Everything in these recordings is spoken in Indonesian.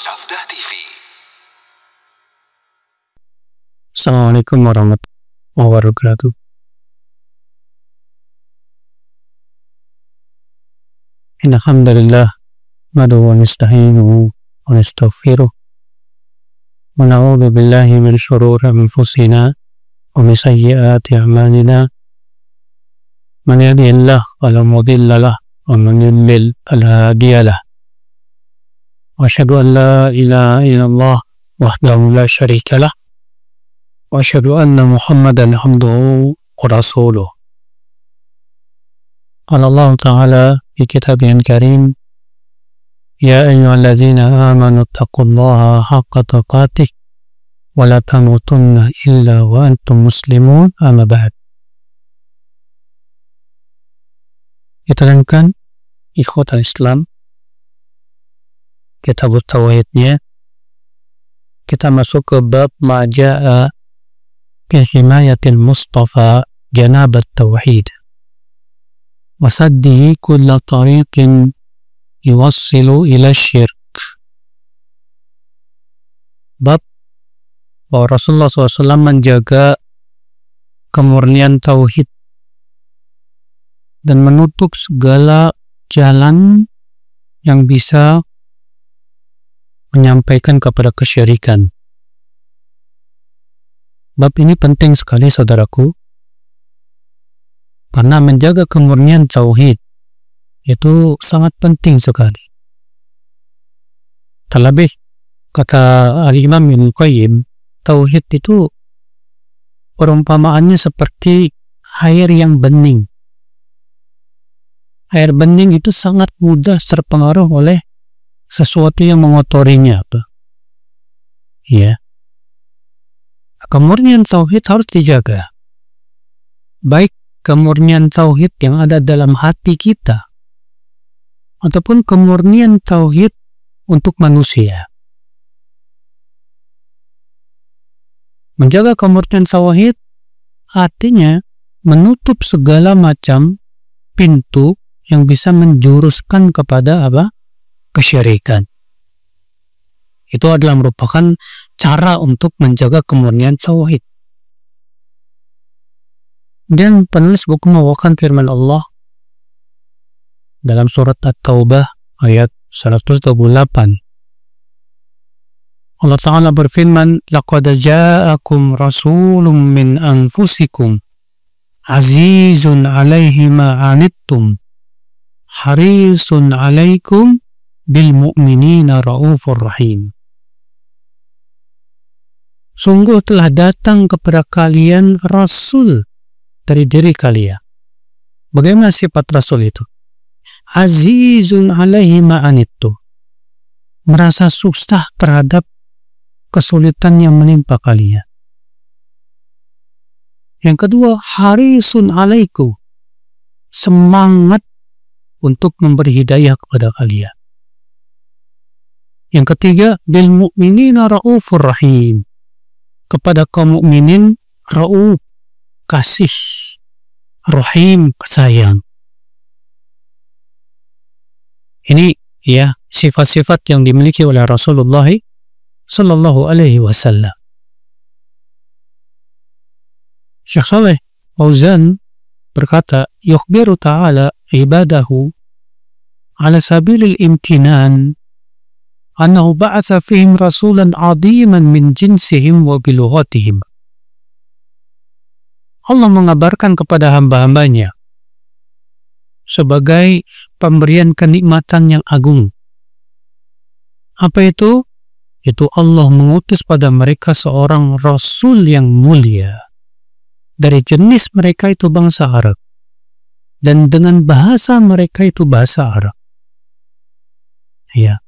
Sabda TV. Assalamualaikum warahmatullahi wabarakatuh. Innal hamdalillah nahmaduhu wa nasta'inuhu wa nastaghfiruh wa na'udzu billahi min shururi anfusina wa min sayyiati a'malina. Man yahdihillahu fala mudilla lahu wa man yudlil fala hadiya lahu. Wa asyhadu an la ilaha illallah wahdahu la syarika lah wa asyhadu anna Muhammadan abduhu wa rasuluh. Qala Allah Ta'ala fi kitabihil karim, ya ayyuhallazina amanu taqullaha haqqa tuqatih wa la tamutunna illa wa antum muslimun, amma ba'd. Diterangkan ikhwatal Islam, kitab tauhidnya, kita masuk ke bab maja'a fi himayatil Mustafa janabat tauhid wa saddihi kulla tariqin yuwassilu ila syirk. Bab bahwa Rasulullah SAW menjaga kemurnian tauhid dan menutup segala jalan yang bisa menyampaikan kepada kesyirikan. Bab ini penting sekali saudaraku, karena menjaga kemurnian tauhid itu sangat penting sekali. Terlebih kata Al-Imam Ibnu Qayyim, tauhid itu perumpamaannya seperti air yang bening. Air bening itu sangat mudah terpengaruh oleh sesuatu yang mengotorinya. Ya. Kemurnian tauhid harus dijaga. Baik kemurnian tauhid yang ada dalam hati kita ataupun kemurnian tauhid untuk manusia. Menjaga kemurnian tauhid artinya menutup segala macam pintu yang bisa menjuruskan kepada kesyirikan. Itu adalah merupakan cara untuk menjaga kemurnian tauhid. Dan penulis buku membawakan firman Allah dalam surat At-Taubah ayat 128. Allah Ta'ala berfirman, laqad ja'akum rasulun min anfusikum azizun 'alaihi ma 'anittum harisun 'alaikum bil mu'minina raufur rahim. Sungguh telah datang kepada kalian rasul dari diri kalian. Bagaimana sifat rasul itu? Azizun 'alaihi ma 'anittum. Merasa susah terhadap kesulitan yang menimpa kalian. Yang kedua, harisun 'alaikum. Semangat untuk memberi hidayah kepada kalian. Yang ketiga, bil mu'minina raufur rahim. Kepada kaum mukminin rauf, kasih, rahim, sayang. Ini ya sifat-sifat yang dimiliki oleh Rasulullah sallallahu alaihi wasallam. Syekh Saleh Fauzan berkata, yukhbiru ta'ala ibadahu ala sabilil imtinan annahu ba'atha fihim rasulan 'aziman min jinsihim wa bilughatihim. Allah mengabarkan kepada hamba-hambanya sebagai pemberian kenikmatan yang agung. Apa itu? Itu Allah mengutus pada mereka seorang rasul yang mulia. Dari jenis mereka itu bangsa Arab. Dan dengan bahasa mereka itu bahasa Arab. Ya.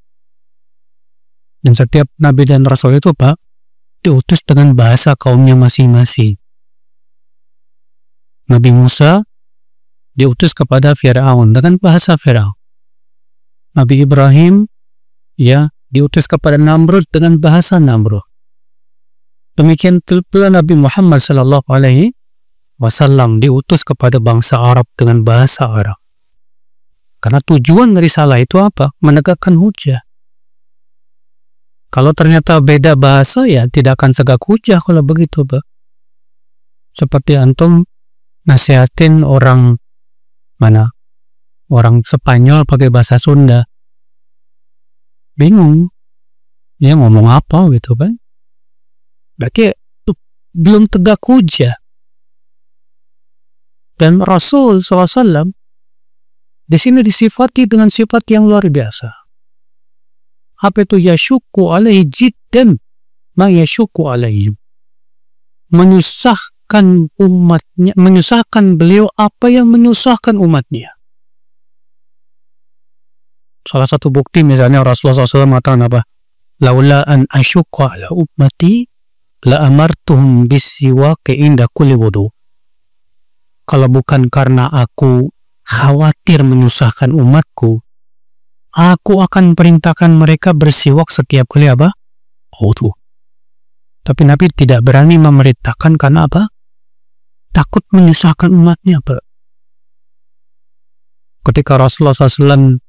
Dan setiap nabi dan rasul itu diutus dengan bahasa kaumnya masing-masing. Nabi Musa diutus kepada Fir'aun dengan bahasa Fir'aun. Nabi Ibrahim diutus kepada Namrud dengan bahasa Namrud. Demikian pula Nabi Muhammad sallallahu alaihi wasallam diutus kepada bangsa Arab dengan bahasa Arab. Karena tujuan risalah itu apa? Menegakkan hujjah. Kalau ternyata beda bahasa ya tidak akan tegak hujah kalau begitu, Pak. Seperti antum nasihatin orang mana? Orang Spanyol pakai bahasa Sunda. Bingung. Dia ngomong apa gitu kan? Berarti belum tegak hujah. Dan Rasul SAW di sini disifati dengan sifat yang luar biasa. Apa itu? Yashukku alaihi jiddan ma yashukku alaihi. Menyusahkan umatnya, menyusahkan beliau apa yang menyusahkan umatnya. Salah satu bukti misalnya Rasulullah SAW mengatakan apa? Laula an asyukka ala ummati la amartuhum bisiwaki inda kulli wudu. Kalau bukan karena aku khawatir menyusahkan umatku, aku akan perintahkan mereka bersiwak setiap kali apa? Wudu. Tapi Nabi tidak berani memerintahkan karena apa? Takut menyusahkan umatnya, Pak. Ketika Rasulullah SAW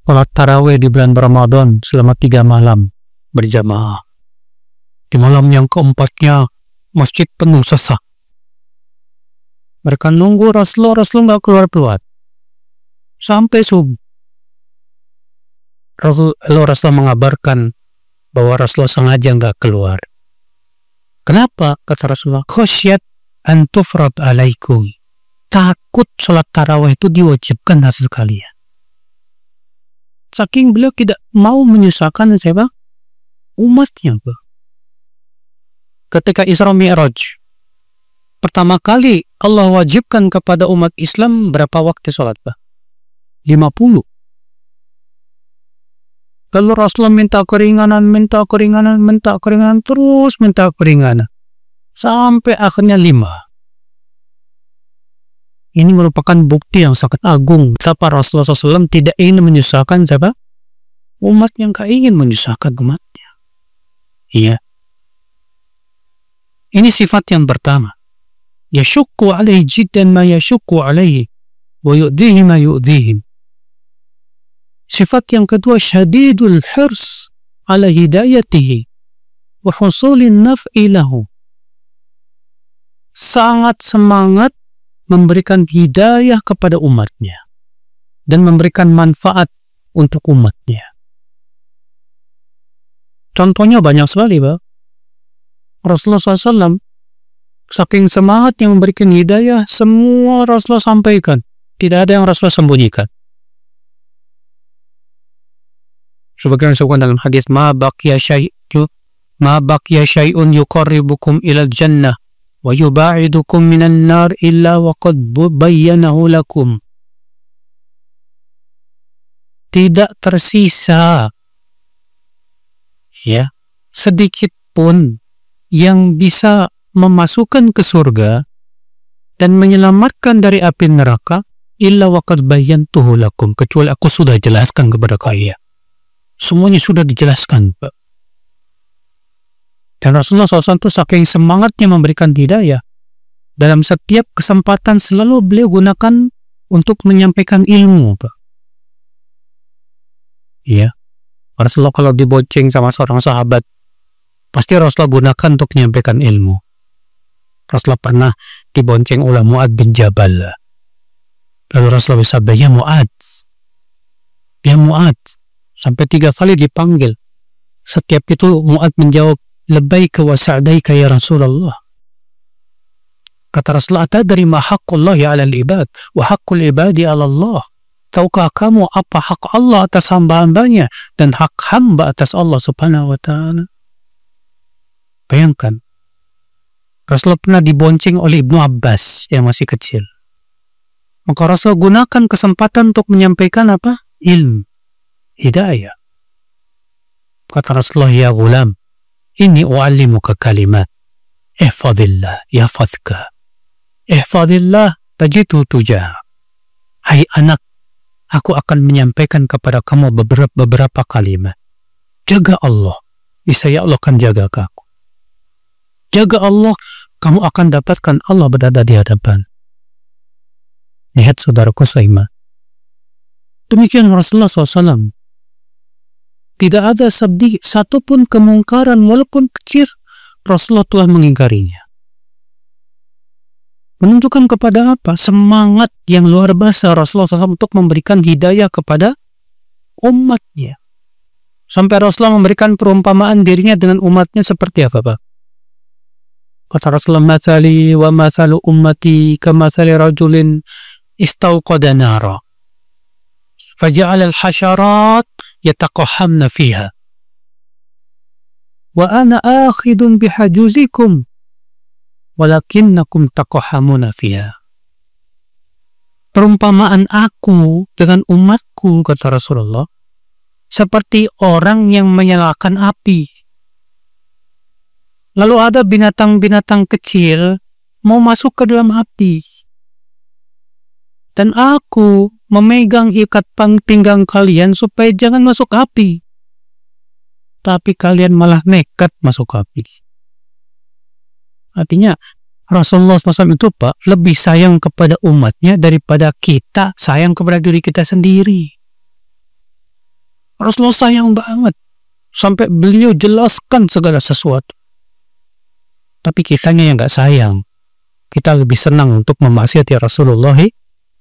sholat tarawih di bulan Ramadan selama 3 malam berjamaah. Di malam yang keempatnya masjid penuh sesak. Mereka nunggu Rasulullah nggak keluar-keluar sampai subuh. Rasulullah mengabarkan bahwa Rasulullah sengaja nggak keluar. Kenapa? Kata Rasulullah, khasyat an tufrad alaikum. Takut sholat tarawih itu diwajibkan atas sekalian. Saking beliau tidak mau menyusahkan siapa? Umatnya, Pak. Ketika Isra Mi'raj, pertama kali Allah wajibkan kepada umat Islam berapa waktu sholat, Pak? 50. Lalu Rasulullah minta keringanan, terus minta keringanan. Sampai akhirnya 5. Ini merupakan bukti yang sangat agung. Siapa Rasulullah SAW tidak ingin menyusahkan siapa? Umat yang gak ingin menyusahkan umatnya. Iya. Ini sifat yang pertama. Yashukku alaihi jiddan ma yashukku alaihi wa yu'dhihi ma yu'dhihim. Sifat yang kedua, syadidul hirs ala hidayatihi wa husulin naf'i lahu. Sangat semangat memberikan hidayah kepada umatnya dan memberikan manfaat untuk umatnya. Contohnya banyak sekali, Pak. Rasulullah SAW saking semangatnya memberikan hidayah, semua Rasulullah sampaikan. Tidak ada yang Rasulullah sembunyikan. Sebagaimana disebutkan dalam hadis, ma baqiya syai'un yuqarribukum ilal jannah wa yuba'idukum minan nar illa wa qad bayyanahu lakum. Tidak tersisa ya sedikit pun yang bisa memasukkan ke surga dan menyelamatkan dari api neraka illa wa qad bayyantuhu lakum, kecuali aku sudah jelaskan kepada kalian. Semuanya sudah dijelaskan, Pak. Dan Rasulullah SAW itu saking semangatnya memberikan hidayah, dalam setiap kesempatan selalu beliau gunakan untuk menyampaikan ilmu, Pak. Iya. Rasulullah kalau dibonceng sama seorang sahabat, pasti Rasulullah gunakan untuk menyampaikan ilmu. Rasulullah pernah dibonceng oleh Mu'ad bin Jabal. Lalu Rasulullah bersabda, ya Mu'ad, sampai 3 kali dipanggil. Setiap itu Mu'ad menjawab, labbaika wa sa'daika ya Rasulullah. Kata Rasulullah, atadri ma haqqullahi 'alal ibad wa haqqul ibadi 'ala Allah. Tahukah kamu apa hak Allah atas hamba-hambanya dan hak hamba atas Allah Subhanahu wa taala? Bayangkan, Rasulullah pernah dibonceng oleh Ibnu Abbas yang masih kecil. Maka Rasulullah gunakan kesempatan untuk menyampaikan apa? Ilmu, hidayah. Kata Rasulullah, ya gulam, inni u'allimuka kalimat, ihfadillah yahfazka, ihfadillah tajidu tujah. Hai anak, aku akan menyampaikan kepada kamu beberapa kalimat. Jaga Allah, niscaya Allah akan jaga kamu. Jaga Allah, kamu akan dapatkan Allah berada di hadapan. Lihat saudaraku seiman. Demikian Rasulullah SAW. Tidak ada satupun kemungkaran walaupun kecil, Rasulullah telah mengingkarinya. Menunjukkan kepada apa? Semangat yang luar biasa Rasulullah SAW untuk memberikan hidayah kepada umatnya. Sampai Rasulullah memberikan perumpamaan dirinya dengan umatnya seperti apa, Pak? Kata Rasulullah, "Mathali wa mathalu ummati kamathali rajulin istauqada nara. Faja'ala al-hasharat yataqahamna fiha. Wa ana akhidun bihajuzikum. Walakinnakum taqahamuna fiha." Perumpamaan aku dengan umatku, kata Rasulullah, seperti orang yang menyalakan api. Lalu ada binatang-binatang kecil mau masuk ke dalam api. Dan aku memegang ikat pinggang kalian supaya jangan masuk api. Tapi kalian malah nekat masuk api. Artinya Rasulullah SAW itu, Pak, lebih sayang kepada umatnya daripada kita sayang kepada diri kita sendiri. Rasulullah sayang banget. Sampai beliau jelaskan segala sesuatu. Tapi kitanya yang gak sayang. Kita lebih senang untuk memaksiati Rasulullah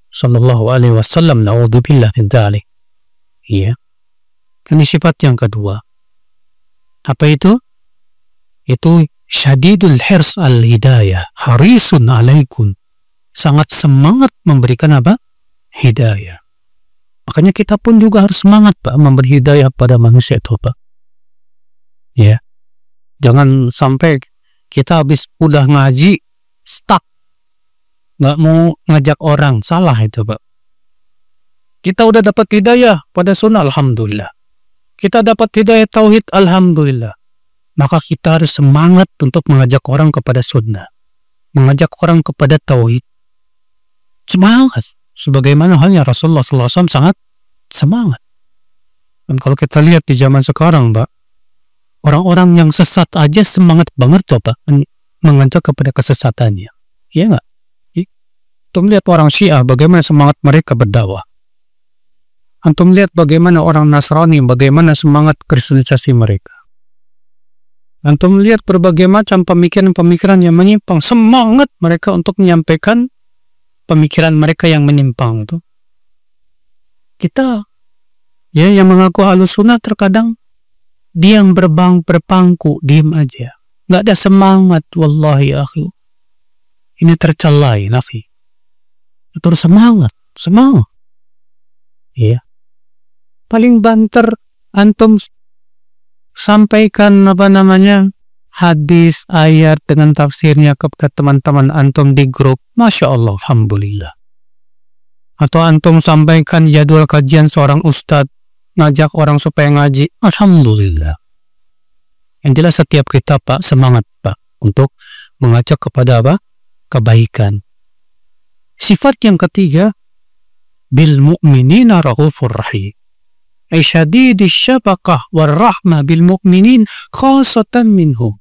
Sallallahu Alaihi Wasallam. Na'udzubillah min dzalik. Iya. Ini sifat yang kedua. Apa itu? Itu syadidul hirs al-hidayah. Harisun alaikum. Sangat semangat memberikan apa? Hidayah. Makanya kita pun juga harus semangat, Pak, memberi hidayah pada manusia itu, Pak. Ya. Jangan sampai kita habis udah ngaji, stuck. Nggak mau ngajak orang. Salah itu, Pak. Kita udah dapat hidayah pada sunnah, alhamdulillah. Kita dapat hidayah tauhid, alhamdulillah. Maka kita harus semangat untuk mengajak orang kepada sunnah. Mengajak orang kepada tauhid. Semangat. Sebagaimana halnya Rasulullah SAW sangat semangat. Dan kalau kita lihat di zaman sekarang, Pak, orang-orang yang sesat aja semangat banget tuh, Pak, mengajak kepada kesesatannya. Iya nggak? Antum lihat orang Syiah, bagaimana semangat mereka berdakwah. Antum lihat bagaimana orang Nasrani, bagaimana semangat kristenisasi mereka. Antum lihat berbagai macam pemikiran-pemikiran yang menyimpang, semangat mereka untuk menyampaikan pemikiran mereka yang menyimpang itu. Kita, ya, yang mengaku Ahlus Sunnah terkadang diam berpangku, diam aja. Nggak ada semangat, wallahi akhi. Ini tercelai, nafi. Terus semangat. Iya. Paling banter antum sampaikan hadis, ayat dengan tafsirnya kepada teman-teman antum di grup. Masya Allah, alhamdulillah. Atau antum sampaikan jadwal kajian seorang ustadz, ngajak orang supaya ngaji. Alhamdulillah. Yang jelas setiap kita, Pak, semangat, Pak, untuk mengajak kepada apa? Kebaikan. Sifat yang ketiga, bil mu'minina raufur rahim. Ay syadidis syafaqah war rahmah bil mu'minin khasatan minhum.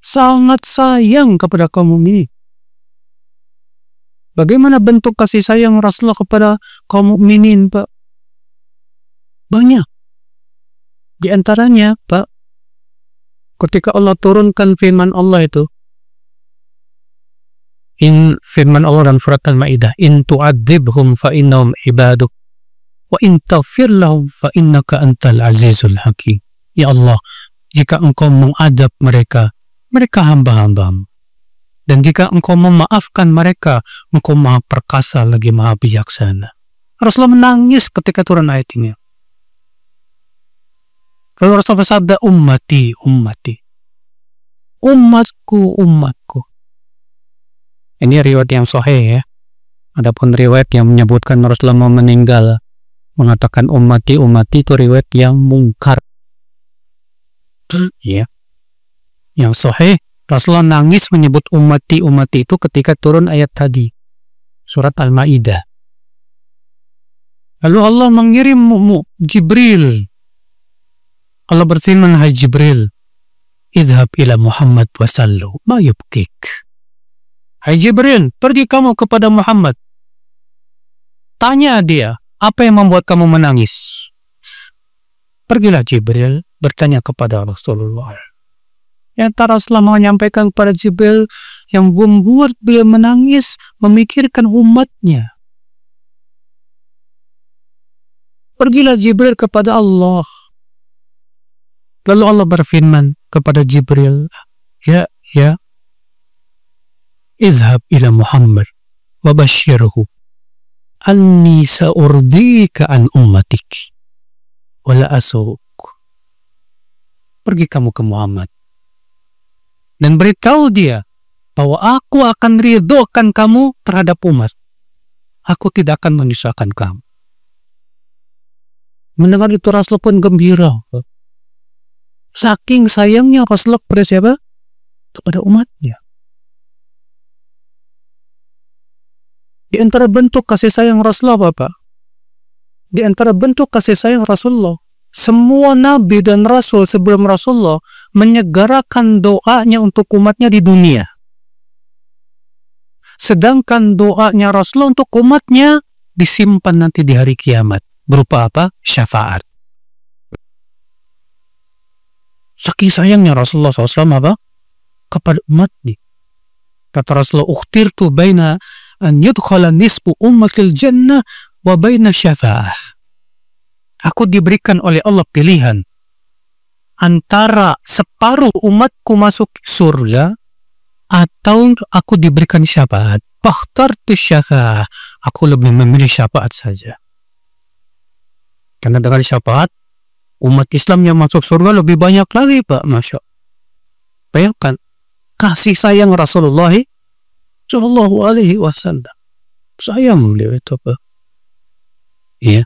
Sangat sayang kepada kaum mukminin. Bagaimana bentuk kasih sayang Rasulullah kepada kaum mukminin, Pak? Banyak. Di antaranya, Pak, ketika Allah turunkan firman Allah itu, firman Allah dalam surat Al-Maidah, in tu'adzibhum fa innahum ibaduk wa in taghfir lahum fa innaka antal azizul hakim. Ya Allah, jika engkau mengadab mereka, mereka hamba-hambamu. Dan jika engkau memaafkan mereka, engkau maha perkasa lagi maha bijaksana. Rasulullah menangis ketika turun ayat ini. Kalau Rasulullah bersabda, ummati, ummati. Umatku, umatku. Ini riwayat yang sahih, ya. Adapun riwayat yang menyebutkan Rasulullah mau meninggal mengatakan ummati, ummati, itu riwayat yang mungkar. Ya. Yang sahih, Rasulullah nangis menyebut ummati, ummati itu ketika turun ayat tadi. Surat Al-Maidah. Lalu Allah mengirim Jibril. Allah berfirman, hai Jibril, idhab ila Muhammad wasallu ma yubkik. Hai Jibril, pergi kamu kepada Muhammad. Tanya dia, apa yang membuat kamu menangis? Pergilah Jibril bertanya kepada Rasulullah. Yang Rasulullah menyampaikan kepada Jibril yang membuat beliau menangis, memikirkan umatnya. Pergilah Jibril kepada Allah. Lalu Allah berfirman kepada Jibril, ya, izhab ila Muhammad wa basyirhu anni sa'urdika an ummatik wala asuk. Pergi kamu ke Muhammad dan beritahu dia bahwa aku akan ridhokan kamu terhadap umat. Aku tidak akan menyusahkan kamu. Mendengar itu Rasul pun gembira. Saking sayangnya Rasulullah kepada siapa? Kepada umatnya. Di antara bentuk kasih sayang Rasulullah, Bapak, di antara bentuk kasih sayang Rasulullah, semua nabi dan rasul sebelum Rasulullah menyegarakan doanya untuk umatnya di dunia. Sedangkan doanya Rasulullah untuk umatnya disimpan nanti di hari kiamat. Berupa apa? Syafaat. Saking sayangnya Rasulullah SAW apa? Kepada umatnya. Kata Rasulullah, ukhtirtu baina an yudkhala nisfu ummatil jannah wa baina syafa'ah. Aku diberikan oleh Allah pilihan antara separuh umatku masuk surga atau aku diberikan syafaat. Fakhtartu syafa'ah. Aku lebih memilih syafaat saja. Karena dengan syafaat umat Islam yang masuk surga lebih banyak lagi, Pak. Masya Allah. Bayangkan kasih sayang Rasulullah Shallallahu Alaihi Wasallam. Sayang beliau itu, Pak. Iya.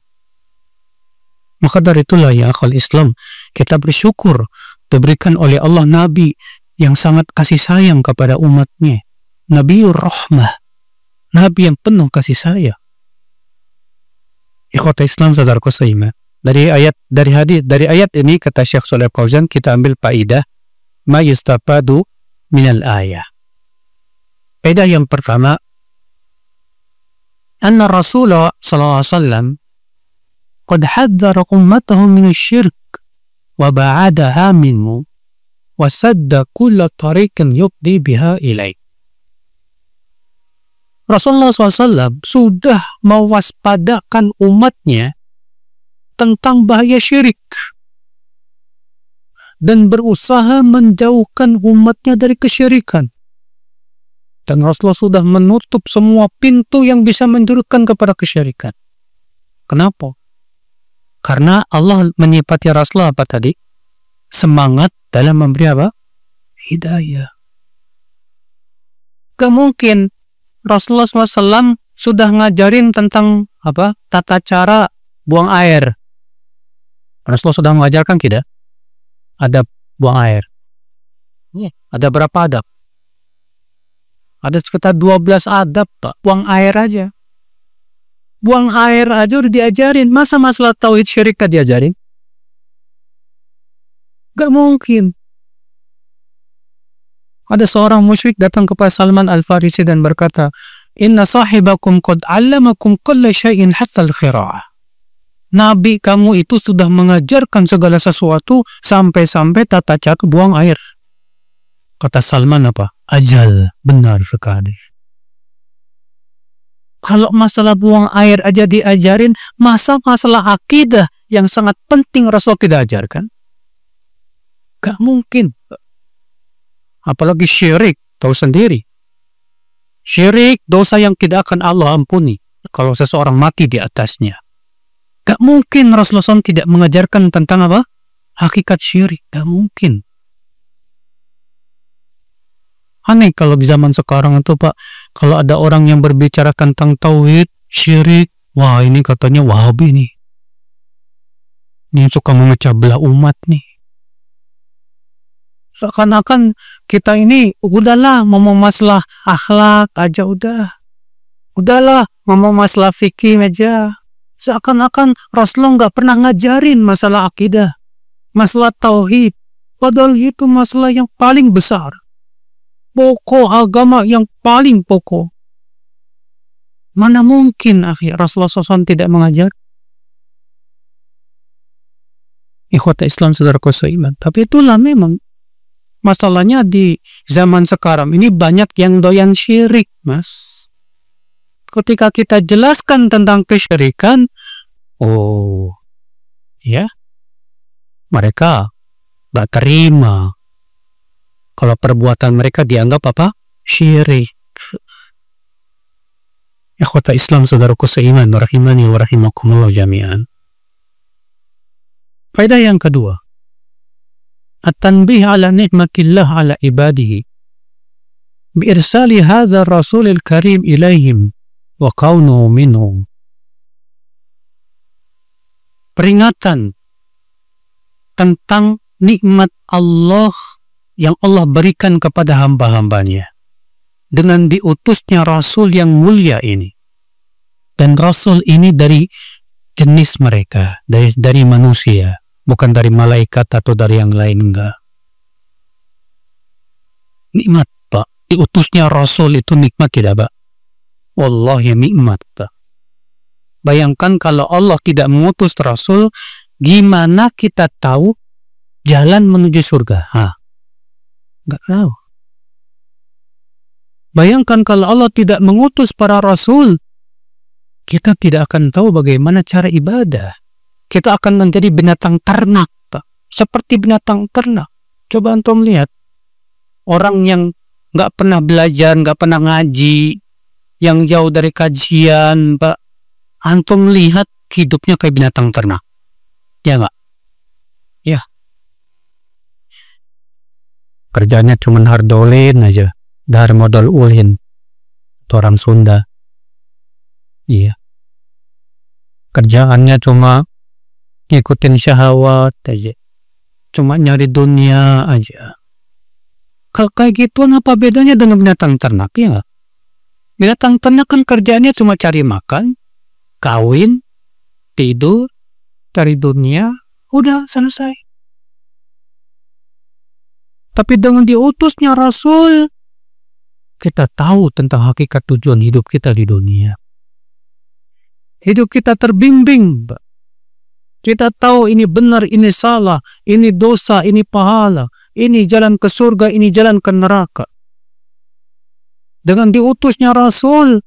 Maka dari itulah ya akhwal Islam, kita bersyukur diberikan oleh Allah Nabi yang sangat kasih sayang kepada umatnya. Nabiur Rahmah. Nabi yang penuh kasih sayang. Ikhwata Islam saudaraku seiman. Dari ayat ini kata Syekh Shalih Fauzan kita ambil faidah ma yustafadu minal ayah. Faedah yang pertama, anna Rasulullah sallallahu alaihi wasallam qad hadzara ummatahu min asy-syirk wa ba'adaha minhu wa sadda kulla tariqin yufdi biha ilaih. Rasulullah SAW sudah mewaspadakan umatnya tentang bahaya syirik dan berusaha menjauhkan umatnya dari kesyirikan. Dan Rasulullah sudah menutup semua pintu yang bisa menjuruskan kepada kesyirikan. Kenapa? Karena Allah menyifati Rasulullah apa tadi? Semangat dalam memberi apa? Hidayah. Gak mungkin Rasulullah SAW sudah ngajarin tentang apa? Tata cara buang air. Rasulullah sudah mengajarkan tidak? Adab buang air. Ada berapa adab? Ada sekitar 12 adab, Pak. Buang air aja. Buang air aja udah diajarin. Masa masalah tauhid syirik gak diajarin? Gak mungkin. Ada seorang musyrik datang kepada Salman Al-Farisi dan berkata, "Inna sahibakum qad 'allamakum kulla syai'in hatta al-khira'ah." Nabi kamu itu sudah mengajarkan segala sesuatu sampai-sampai tata cara buang air. Kata Salman apa? Ajal, benar sekali. Kalau masalah buang air aja diajarin, masa masalah akidah yang sangat penting Rasul tidak ajarkan? Gak mungkin. Apalagi syirik, tahu sendiri. Syirik, dosa yang tidak akan Allah ampuni kalau seseorang mati di atasnya. Gak mungkin Rasulullah SAW tidak mengajarkan tentang apa? Hakikat syirik, gak mungkin. Aneh kalau di zaman sekarang itu, Pak, kalau ada orang yang berbicara tentang tauhid, syirik, wah ini katanya Wahabi nih. Ini suka memecah belah umat nih. Seakan-akan kita ini udahlah mau masalah akhlak aja udah. Udahlah mau masalah fikih aja. Seakan-akan Rasulullah nggak pernah ngajarin masalah akidah, masalah tauhid. Padahal itu masalah yang paling besar. Pokok agama yang paling pokok. Mana mungkin akhir Rasulullah SAW tidak mengajar? Ikhwata Islam saudaraku seiman. Tapi itulah memang masalahnya di zaman sekarang ini banyak yang doyan syirik, Mas. Ketika kita jelaskan tentang kesyirikan, oh ya, mereka gak terima kalau perbuatan mereka dianggap apa? Syirik. Ikhwata Islam saudaraku seiman, rahimani wa rahimakumullah jami'an. Faedah yang kedua, at-tanbih ala ni'matillah ala ibadihi biirsali hadha rasulil karim ilaihim wa kaunuhu minhum. Peringatan tentang nikmat Allah yang Allah berikan kepada hamba-hambanya dengan diutusnya Rasul yang mulia ini. Dan Rasul ini dari jenis mereka, dari manusia, bukan dari malaikat atau dari yang lain, enggak. Nikmat, Pak. Diutusnya Rasul itu nikmat tidak, Pak? Wallahi nikmat, Pak. Bayangkan kalau Allah tidak mengutus Rasul, gimana kita tahu jalan menuju surga? Enggak tahu. Bayangkan kalau Allah tidak mengutus para Rasul, kita tidak akan tahu bagaimana cara ibadah. Kita akan menjadi binatang ternak, Pak. Seperti binatang ternak. Coba antum lihat. Orang yang nggak pernah belajar, nggak pernah ngaji, yang jauh dari kajian, Pak. Antum lihat hidupnya kayak binatang ternak. Ya nggak? Ya. Kerjanya cuma hardolin aja. Dari modal ulin. Itu orang Sunda. Iya. Kerjaannya cuma ngikutin syahwat aja. Cuma nyari dunia aja. Kalau kayak gitu apa bedanya dengan binatang ternak, ya nggak? Binatang ternak kan kerjaannya cuma cari makan, kawin, tidur, cari dunia, udah selesai. Tapi dengan diutusnya Rasul, kita tahu tentang hakikat tujuan hidup kita di dunia. Hidup kita terbimbing, Pak. Kita tahu ini benar, ini salah, ini dosa, ini pahala, ini jalan ke surga, ini jalan ke neraka. Dengan diutusnya Rasul,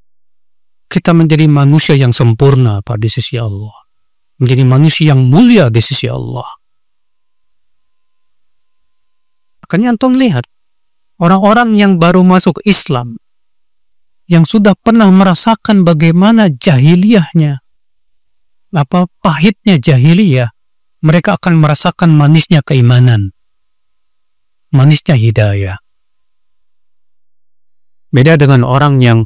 kita menjadi manusia yang sempurna, Pak, di sisi Allah. Menjadi manusia yang mulia di sisi Allah. Makanya antum lihat, orang-orang yang baru masuk Islam, yang sudah pernah merasakan bagaimana jahiliyahnya, apa pahitnya jahiliyah, mereka akan merasakan manisnya keimanan, manisnya hidayah. Beda dengan orang yang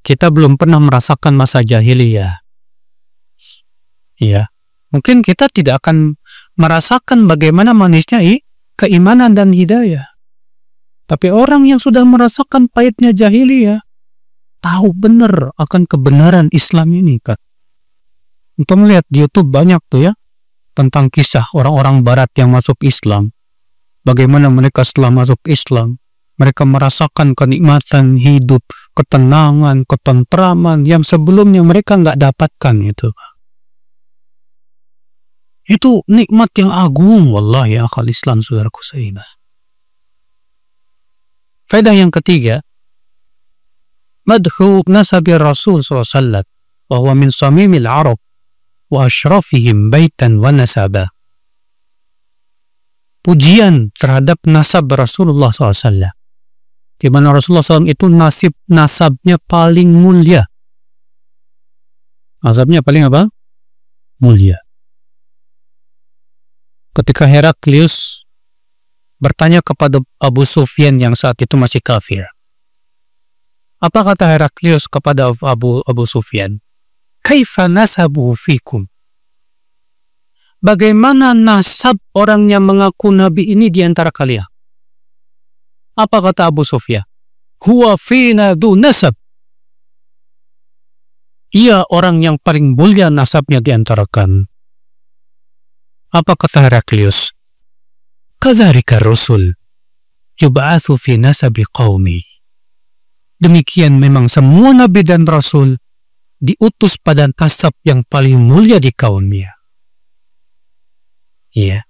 kita belum pernah merasakan masa jahiliyah. Ya, mungkin kita tidak akan merasakan bagaimana manisnya keimanan dan hidayah. Tapi orang yang sudah merasakan pahitnya jahiliyah, tahu benar akan kebenaran Islam ini, Kak. Untuk melihat di YouTube banyak tuh ya, tentang kisah orang-orang barat yang masuk Islam. Bagaimana mereka setelah masuk Islam, mereka merasakan kenikmatan hidup, ketenangan, ketentraman yang sebelumnya mereka nggak dapatkan itu. Itu nikmat yang agung, wallahi akhal Islam, saudaraku seiman. Faedah yang ketiga, madhu nasabi Rasul SAW, bahwa min samimil Arab, wa ashrafihim baitan wa nasaba. Pujian terhadap nasab Rasulullah SAW. Di mana Rasulullah SAW itu nasabnya paling mulia. Nasabnya paling apa? Mulia. Ketika Heraklius bertanya kepada Abu Sufyan yang saat itu masih kafir. Apa kata Heraklius kepada Abu Sufyan? Kaifa nasabu fikum? Bagaimana nasab orang yang mengaku Nabi ini di antara kalian? Apa kata Abu Sufyan? Huwa fina du nasab. Ia orang yang paling mulia nasabnya di antara kami. Apa kata Heraklius? Kadzalika Rasul yub'atsu fi nasabi qaumi. Demikian memang semua nabi dan rasul diutus pada nasab yang paling mulia di kaumnya. Iya.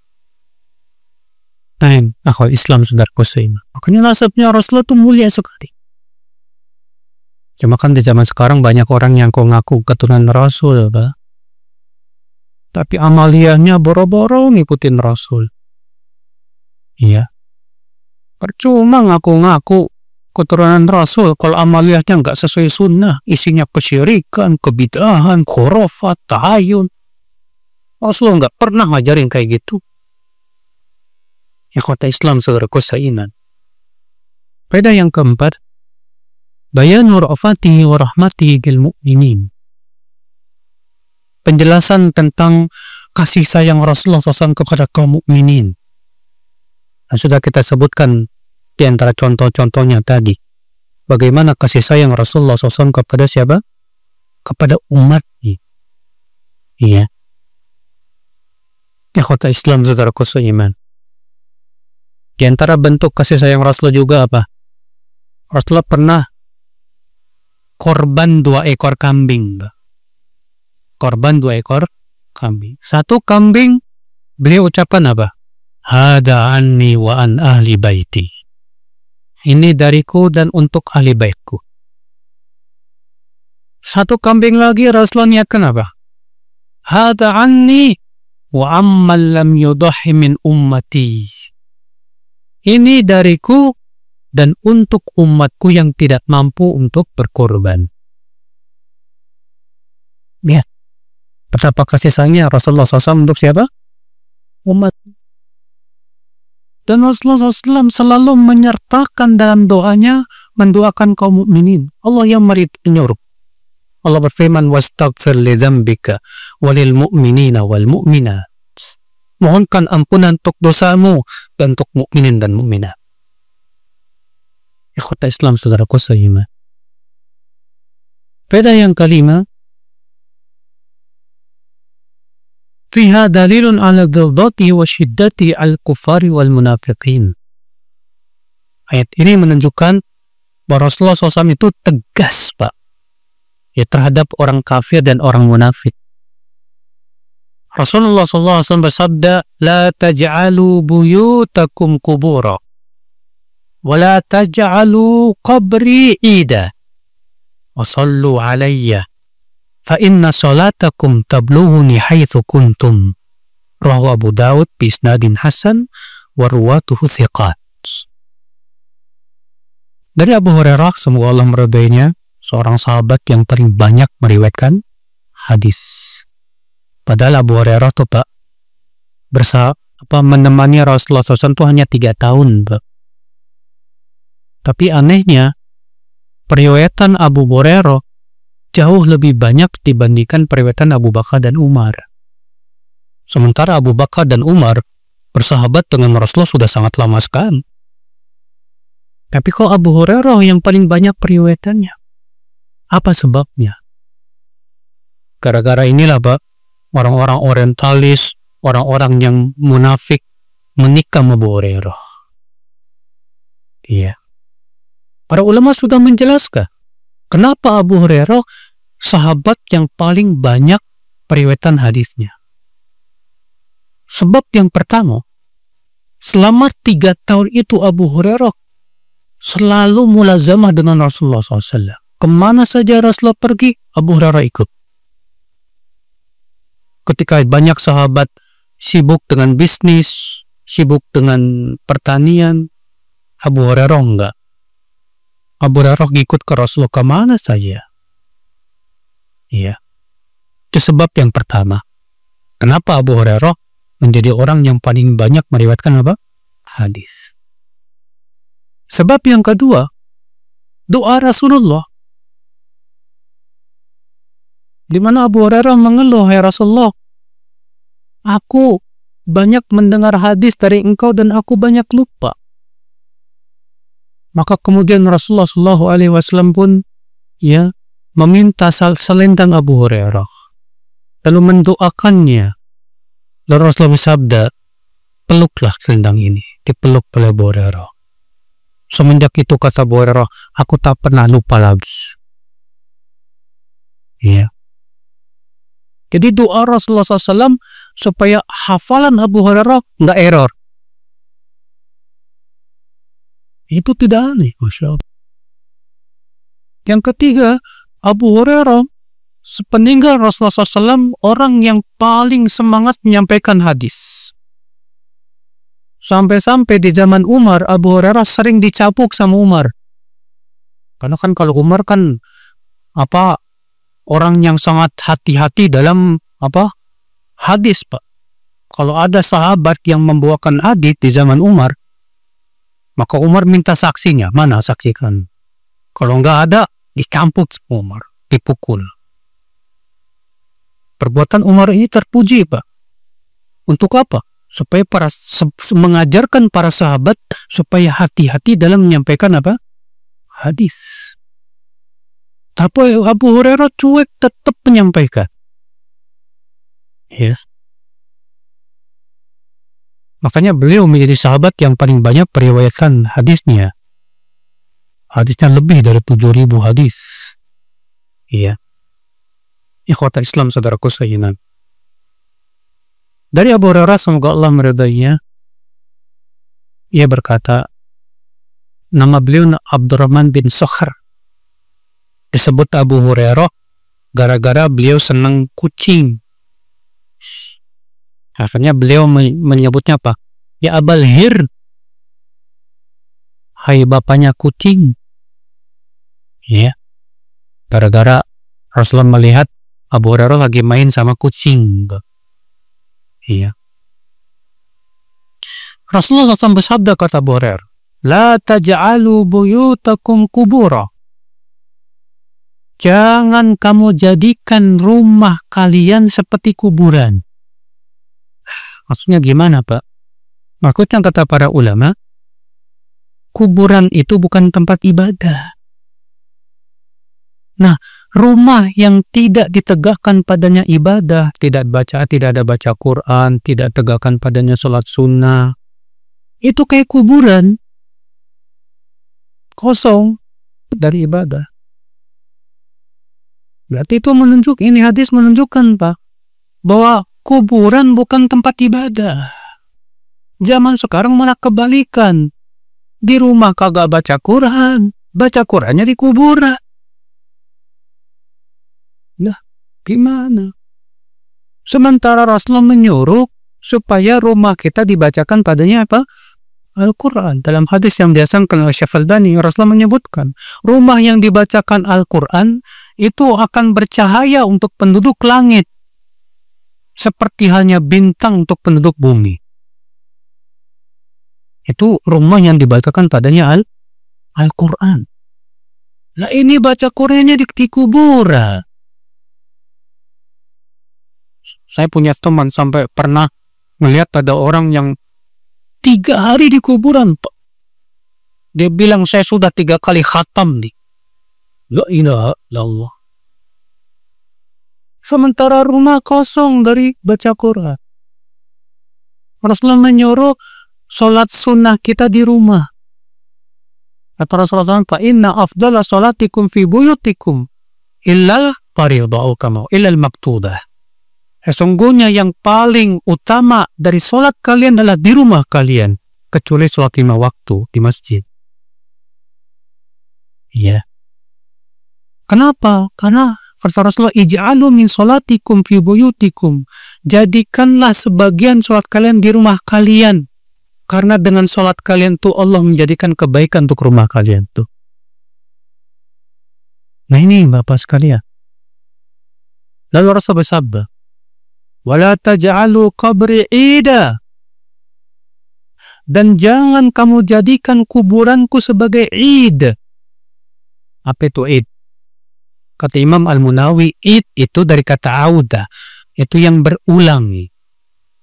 Nah, akhwat Islam saudaraku seiman. Makanya nasabnya Rasulullah itu mulia sekali. Cuma kan di zaman sekarang banyak orang yang ngaku keturunan Rasul, Pak. Tapi amaliyahnya boro-boro ngikutin Rasul. Iya. Percuma ngaku-ngaku keturunan Rasul kalau amaliyahnya nggak sesuai sunnah, isinya kesyirikan, kebid'ahan, khurafat, tahayun. Rasul nggak pernah ngajarin kayak gitu. Ya kota Islam saudaraku seiman. Faedah yang keempat, bayanu ra'fatihi wa rahmatihi bil mu'minin. Penjelasan tentang kasih sayang Rasulullah SAW kepada kaum mukminin. Nah, sudah kita sebutkan di antara contoh-contohnya tadi. Bagaimana kasih sayang Rasulullah SAW kepada siapa? Kepada umatnya. Iya. Ya kota Islam saudaraku seiman. Di antara bentuk kasih sayang Rasulullah juga apa? Rasulullah pernah korban 2 ekor kambing. Korban 2 ekor kambing. Satu kambing beliau ucapkan apa? Hada anni wa an ahli baiti. Ini dariku dan untuk ahli baitku. Satu kambing lagi Rasulullah niatkan apa? Hada anni wa amman lam yudahi min ummati. Ini dariku dan untuk umatku yang tidak mampu untuk berkorban. Lihat. Betapa kasih sayangnya Rasulullah SAW untuk siapa? Umat. Dan Rasulullah SAW selalu menyertakan dalam doanya mendoakan kaum mukminin. Allah yang menyuruh. Allah berfirman, "Wastaghfir li dzambika walil mu'minina wal mu'minat." Mohonkan ampunan untuk dosamu dan untuk mukminin dan mukminat. Ikhwata Islam saudaraku seiman. Faedah yang kelima, fiha dalilun ala dhildati wa syiddati al-kufari wal munafiqin. Ayat ini menunjukkan bahwa Rasulullah SAW itu tegas, Pak, ya, terhadap orang kafir dan orang munafik. Rasulullah SAW bersabda, la taj'alu buyutakum kubura wa la taj'alu qabri ida wa sallu alayya fa inna salatakum tablughuni haitsu kuntum. Rawahu Abu Dawud bi isnadin hasan wa ruwatuhu thiqat. Dari Abu Hurairah, semoga Allah meridainya, seorang sahabat yang paling banyak meriwayatkan hadis. Padahal Abu Hurairah tuh, Pak, menemani Rasulullah SAW itu hanya 3 tahun, Pak. Tapi anehnya, periwayatan Abu Hurairah jauh lebih banyak dibandingkan periwayatan Abu Bakar dan Umar. Sementara Abu Bakar dan Umar bersahabat dengan Rasulullah sudah sangat lama sekali. Tapi kok Abu Hurairah yang paling banyak periwayatannya? Apa sebabnya? Gara-gara inilah, Pak, orang-orang orientalis, orang-orang yang munafik menikam Abu Hurairah. Iya. Para ulama sudah menjelaskan kenapa Abu Hurairah sahabat yang paling banyak periwayatan hadisnya. Sebab yang pertama, selama 3 tahun itu Abu Hurairah selalu mulazamah dengan Rasulullah SAW. Kemana saja Rasulullah pergi, Abu Hurairah ikut. Ketika banyak sahabat sibuk dengan bisnis, sibuk dengan pertanian, Abu Hurairah enggak. Abu Hurairah ikut ke Rasulullah kemana saja. Iya. Itu sebab yang pertama. Kenapa Abu Hurairah menjadi orang yang paling banyak meriwayatkan apa? Hadis. Sebab yang kedua, doa Rasulullah. Di mana Abu Hurairah mengeluh, "Ya Rasulullah, aku banyak mendengar hadis dari engkau dan aku banyak lupa." Maka kemudian Rasulullah SAW pun meminta selendang Abu Hurairah, lalu mendoakannya. Lalu Rasulullah bersabda, "Peluklah selendang ini." Dipeluk oleh Abu Hurairah. Semenjak itu, kata Abu Hurairah, aku tak pernah lupa lagi. Iya. Jadi doa Rasulullah SAW supaya hafalan Abu Hurairah nggak error. Itu tidak aneh, Masya Allah. Yang ketiga, Abu Hurairah sepeninggal Rasulullah SAW orang yang paling semangat menyampaikan hadis. Sampai-sampai di zaman Umar, Abu Hurairah sering dicapuk sama Umar. Karena kan kalau Umar kan orang yang sangat hati-hati dalam hadis, Pak. Kalau ada sahabat yang membawakan hadis di zaman Umar, maka Umar minta saksinya, mana saksikan. Kalau nggak ada, dikampuk Umar, dipukul. Perbuatan Umar ini terpuji, Pak. Untuk apa? Supaya mengajarkan para sahabat supaya hati-hati dalam menyampaikan hadis. Tapi Abu Hurairah cuek, tetap menyampaikan. Ya. Makanya beliau menjadi sahabat yang paling banyak meriwayatkan hadisnya. Hadisnya lebih dari 7.000 hadis. Iya. Ikhwata Islam, saudaraku sayyidina. Dari Abu Hurairah, semoga Allah meridainya, ia berkata, nama beliau Abdurrahman bin Sakhr. Disebut Abu Hurairah gara-gara beliau senang kucing. Akhirnya beliau menyebutnya apa? Ya Abal Hir, hai bapaknya kucing. Ya, gara-gara Rasulullah melihat Abu Hurairah lagi main sama kucing. Iya. Rasulullah SAW bersabda, kata Abu Hurairah, la taj'alu buyutakum kubura. Jangan kamu jadikan rumah kalian seperti kuburan. Maksudnya gimana, Pak? Maksudnya kata para ulama, kuburan itu bukan tempat ibadah. Nah, rumah yang tidak ditegakkan padanya ibadah, tidak ada baca Quran, tidak tegakkan padanya sholat sunnah, itu kayak kuburan. Kosong dari ibadah. Berarti itu ini hadis menunjukkan, Pak, bahwa kuburan bukan tempat ibadah. Zaman sekarang malah kebalikan. Di rumah kagak baca Quran, baca Qurannya di kuburan. Nah, gimana? Sementara Rasulullah menyuruh supaya rumah kita dibacakan padanya Al-Quran. Dalam hadis yang dihasankan oleh Syekh Al-Albani, Rasulullah menyebutkan, rumah yang dibacakan Al-Quran itu akan bercahaya untuk penduduk langit, seperti halnya bintang untuk penduduk bumi. Itu rumah yang dibacakan padanya Al-Quran. Nah, ini baca Qurannya di kuburan. Saya punya teman sampai pernah melihat ada orang yang 3 hari di kuburan, Pak. Dia bilang, saya sudah 3 kali khatam nih. La ilaha illallah. Sementara rumah kosong dari baca Quran. Rasulullah menyuruh sholat sunnah kita di rumah. Kata Rasulullah SAW, inna afdala sholatikum fi buyutikum illal faridha'u kama illal maktudah. Sesungguhnya yang paling utama dari sholat kalian adalah di rumah kalian, kecuali sholat 5 waktu di masjid. Iya. Kenapa? Karena kata Rasulullah, ij'alu min sholatikum fi buyutikum. Jadikanlah sebagian sholat kalian di rumah kalian. Karena dengan sholat kalian tuh Allah menjadikan kebaikan untuk rumah kalian tuh. Nah ini Bapak sekalian. Lalu Rasulullah bersabda, wala taj'alu qabri ida. Dan jangan kamu jadikan kuburanku sebagai id. Apa itu id? Kata Imam Al-Munawi, id itu dari kata auda. Itu yang berulang.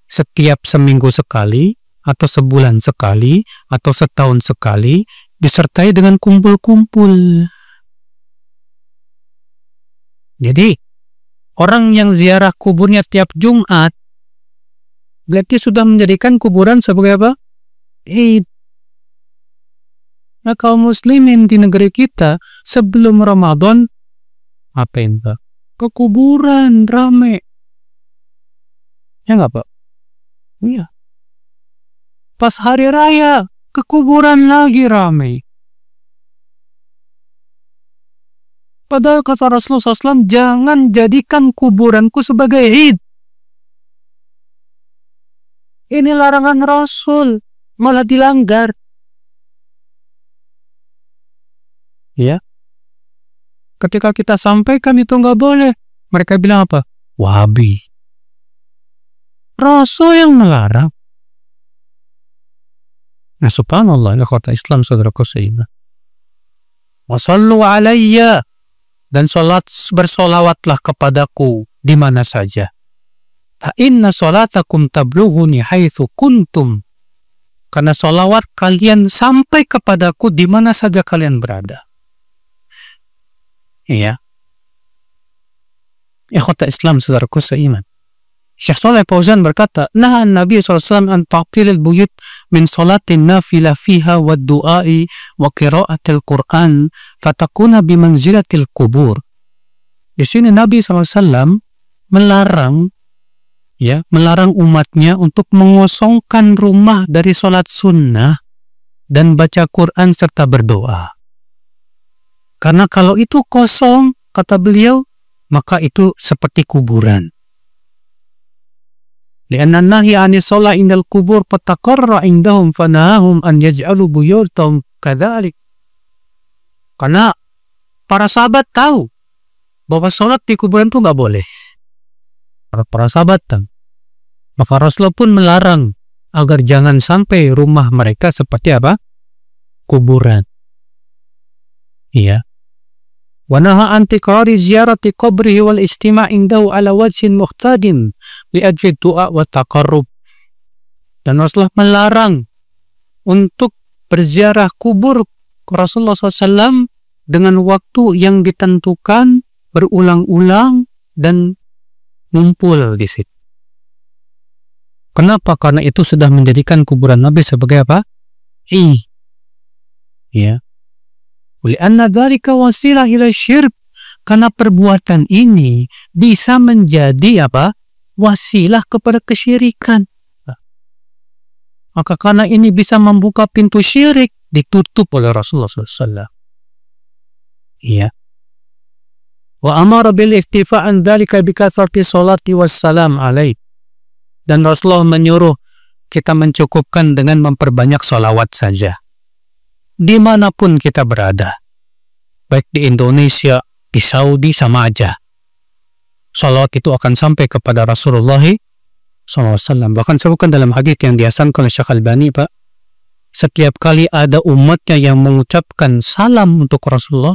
Setiap seminggu sekali, atau sebulan sekali, atau setahun sekali, disertai dengan kumpul-kumpul. Jadi, orang yang ziarah kuburnya tiap Jumat, berarti sudah menjadikan kuburan sebagai apa? Id. Nah, kaum muslimin di negeri kita, sebelum Ramadan, apa itu? Ke kuburan, rame. Ya nggak, Pak? Iya. Pas hari raya, ke kuburan lagi ramai. Padahal kata Rasulullah SAW, jangan jadikan kuburanku sebagai Id. Ini larangan Rasul, malah dilanggar. Ya. Ketika kita sampaikan itu nggak boleh, mereka bilang apa? Wahabi. Rasul yang melarang. Nah, subhanallah, ini kota Islam, saudaraku seiman. Wasallu alayya, dan bersolawatlah kepadaku di mana saja. Fa inna solatakum tablughuni haitsu kuntum. Karena solawat kalian sampai kepadaku di mana saja kalian berada. Iya. Ikhwata Islam, saudaraku seiman. Syekh Shalih Fauzan berkata, "Naha Nabi SAW an ta'tilil buyut min salatin nafilah fiha wa du'ai wa qira'atil Qur'an fatakuna bimanzilatil kubur." Di sini Nabi SAW melarang umatnya untuk mengosongkan rumah dari salat sunnah dan baca Quran serta berdoa. Karena kalau itu kosong, kata beliau, maka itu seperti kuburan. Lianna nahi ani sholat indal kubur pataqarra indahum fanahum an yaj'alu buyutahum kadzalik. Karena para sahabat tahu bahwa sholat di kuburan itu nggak boleh. Para sahabat tahu. Maka Rasulullah pun melarang agar jangan sampai rumah mereka seperti apa? Kuburan. Iya. Wa naha an tikrari ziyarati qabrihi wal istima' indahu ala wajhin muhtadin li ajli du'a wa taqarrub. Dan Rasulullah melarang untuk berziarah kubur Rasulullah SAW dengan waktu yang ditentukan, berulang-ulang, dan ngumpul di situ. Kenapa? Karena itu sudah menjadikan kuburan Nabi sebagai apa? Ya. Lianna dzalika wasilah ila syirk. Karena perbuatan ini bisa menjadi apa? Wasilah kepada kesyirikan. Maka karena ini bisa membuka pintu syirik, ditutup oleh Rasulullah SAW. Iya. Wa amara bil iftifa'an dzalika bi kathrati sholati wassalam alaih. Dan Rasulullah menyuruh kita mencukupkan dengan memperbanyak sholawat saja. Dimanapun kita berada, baik di Indonesia, di Saudi, sama aja. Salawat itu akan sampai kepada Rasulullah SAW. Bahkan sebutkan dalam hadis yang dihasankan oleh Syekh Albani, Pak, setiap kali ada umatnya yang mengucapkan salam untuk Rasulullah,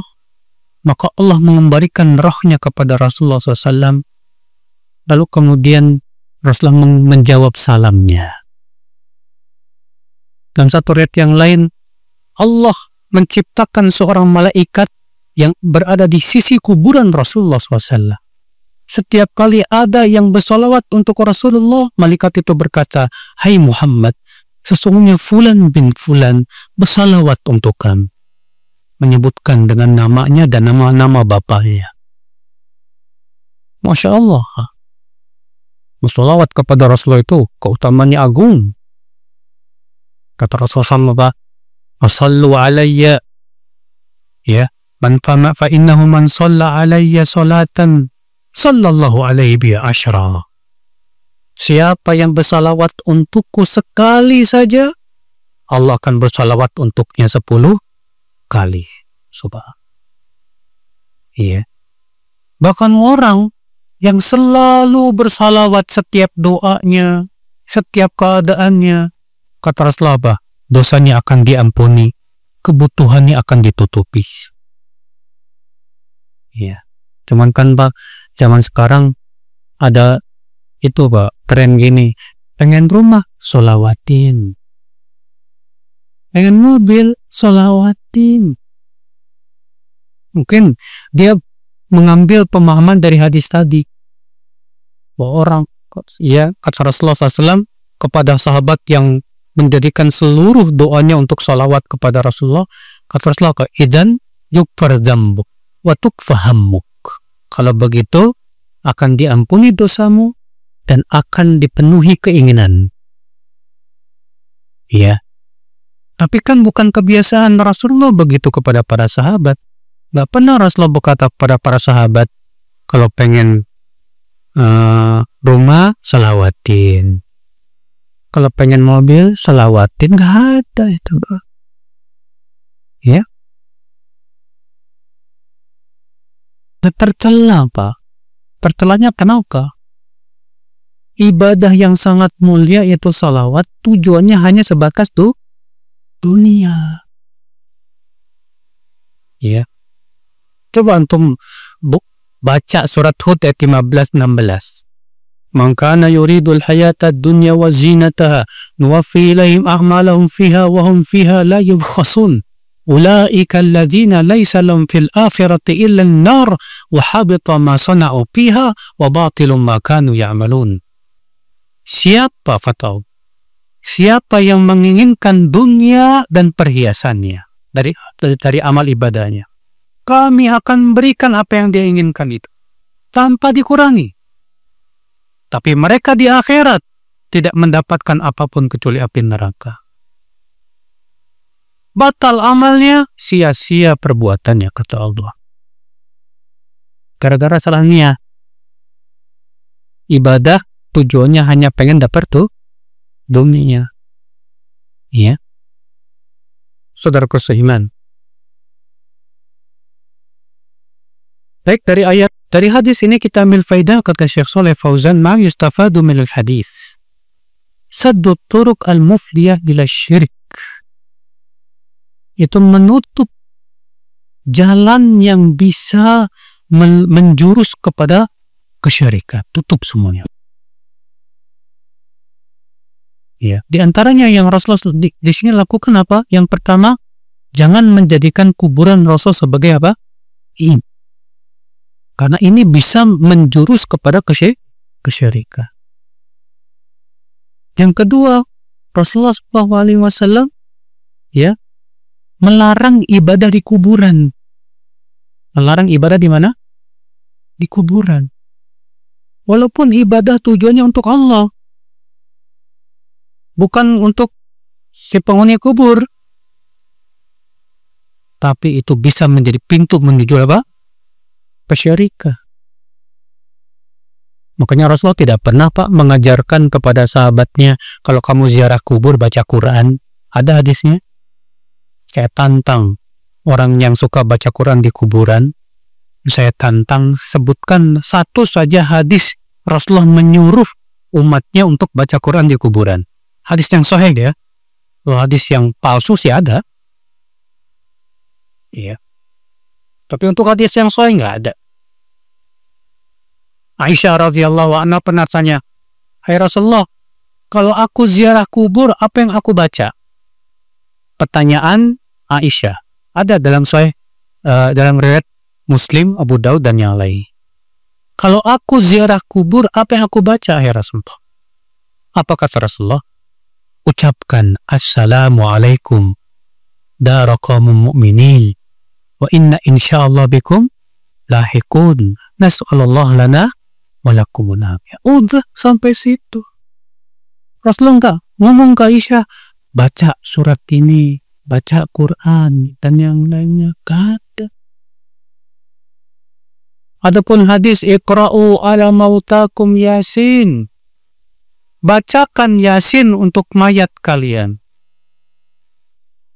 maka Allah mengembalikan rohnya kepada Rasulullah SAW. Lalu kemudian Rasulullah menjawab salamnya. Dalam satu riwayat yang lain, Allah menciptakan seorang malaikat yang berada di sisi kuburan Rasulullah SAW. Setiap kali ada yang bersolawat untuk Rasulullah, malaikat itu berkata, "Hai Muhammad, sesungguhnya Fulan bin Fulan bersalawat untuk kamu." Menyebutkan dengan namanya dan nama-nama bapaknya. Masya Allah. Bersolawat kepada Rasulullah itu keutamaannya agung. Kata Rasulullah SAW, "Wasallu alayya." Ya, man fama fa innahu man shalla alayya salatan sallallahu alaihi bi asyra. Siapa yang bersalawat untukku sekali saja, Allah akan bersalawat untuknya 10 kali. Subhanallah. Iya. Bahkan orang yang selalu bersalawat setiap doanya, setiap keadaannya, kata Rasulullah apa? Dosanya akan diampuni, kebutuhannya akan ditutupi. Iya. Cuman kan Pak, zaman sekarang ada itu Pak, tren gini, pengen rumah, solawatin. Pengen mobil, solawatin. Mungkin dia mengambil pemahaman dari hadis tadi. Bahwa orang, ya, kata Rasulullah SAW kepada sahabat yang menjadikan seluruh doanya untuk sholawat kepada Rasulullah, kata Rasulullah, "Idan yukfar dzambuk wa tukfa hammuk." Kalau begitu akan diampuni dosamu dan akan dipenuhi keinginan. Ya. Tapi kan bukan kebiasaan Rasulullah begitu kepada para sahabat. Gak pernah Rasulullah berkata kepada para sahabat, kalau pengen rumah, salawatin. Kalau pengen mobil, salawatin. Gak ada itu. Ya. Tercela, Pak. Tercelanya kenapa? Ibadah yang sangat mulia yaitu salawat, tujuannya hanya sebatas dunia. Ya. Coba antum baca surat Hud ayat 15-16. Man kana yuridul hayata dunya wa zinataha nuwaffi ilaihim a'malahum fiha wa hum fiha la yubkhasun. Ulaika alladhina laysa lahum fil akhirati illa an-nar wa habita ma sana'u fiha wa batilun ma kanu ya'malun. Siapa fatau? Siapa yang menginginkan dunia dan perhiasannya dari amal ibadahnya, kami akan berikan apa yang dia inginkan itu tanpa dikurangi. Tapi mereka di akhirat tidak mendapatkan apapun kecuali api neraka. Batal amalnya, sia-sia perbuatannya, kata Allah. Gara-gara salah niat. Ibadah tujuannya hanya pengen dapat dunia. Ya. Saudaraku seiman. Baik, dari hadis ini kita ambil faidah, kata Syekh Shalih Fauzan, ma yustafadu minal hadis saddu turuq al-mufliyah ila syirik. Itu menutup jalan yang bisa menjurus kepada kesyirikan. Tutup semuanya. Ya, di antaranya yang Rasulullah di sini lakukan apa? Yang pertama, jangan menjadikan kuburan Rasul sebagai apa? Karena ini bisa menjurus kepada kesyirikan. Yang kedua, Rasulullah SAW ya melarang ibadah di kuburan. Melarang ibadah di mana? Di kuburan. Walaupun ibadah tujuannya untuk Allah, bukan untuk si penghuni kubur, tapi itu bisa menjadi pintu menuju apa? Kesyirikan. Makanya Rasulullah tidak pernah, Pak, mengajarkan kepada sahabatnya, kalau kamu ziarah kubur baca Quran. Ada hadisnya. Saya tantang orang yang suka baca Quran di kuburan, saya tantang sebutkan satu saja hadis Rasulullah menyuruh umatnya untuk baca Quran di kuburan. Hadis yang sahih ya. Hadis yang palsu sih ada. Iya. Tapi untuk hadis yang sahih nggak ada. Aisyah radhiyallahu anha pernah tanya, "Hai Rasulullah, kalau aku ziarah kubur, apa yang aku baca?" Pertanyaan Aisyah ada dalam sahih, dalam riwayat Muslim, Abu Daud dan yang lain. Kalau aku ziarah kubur, apa yang aku baca, hai Rasulullah? Apa kata Rasulullah? Ucapkan assalamualaikum dara qaumul mu'minin wa inna insyaallah bikum lahiqun nas'alullah lana walakumun afiya. Udah sampai situ. Rasulullah enggak ngomong ke Aisyah, baca surat ini, baca Quran dan yang lainnya. Gak ada. Adapun hadis iqra'u ala mautakum Yasin, bacakan Yasin untuk mayat kalian.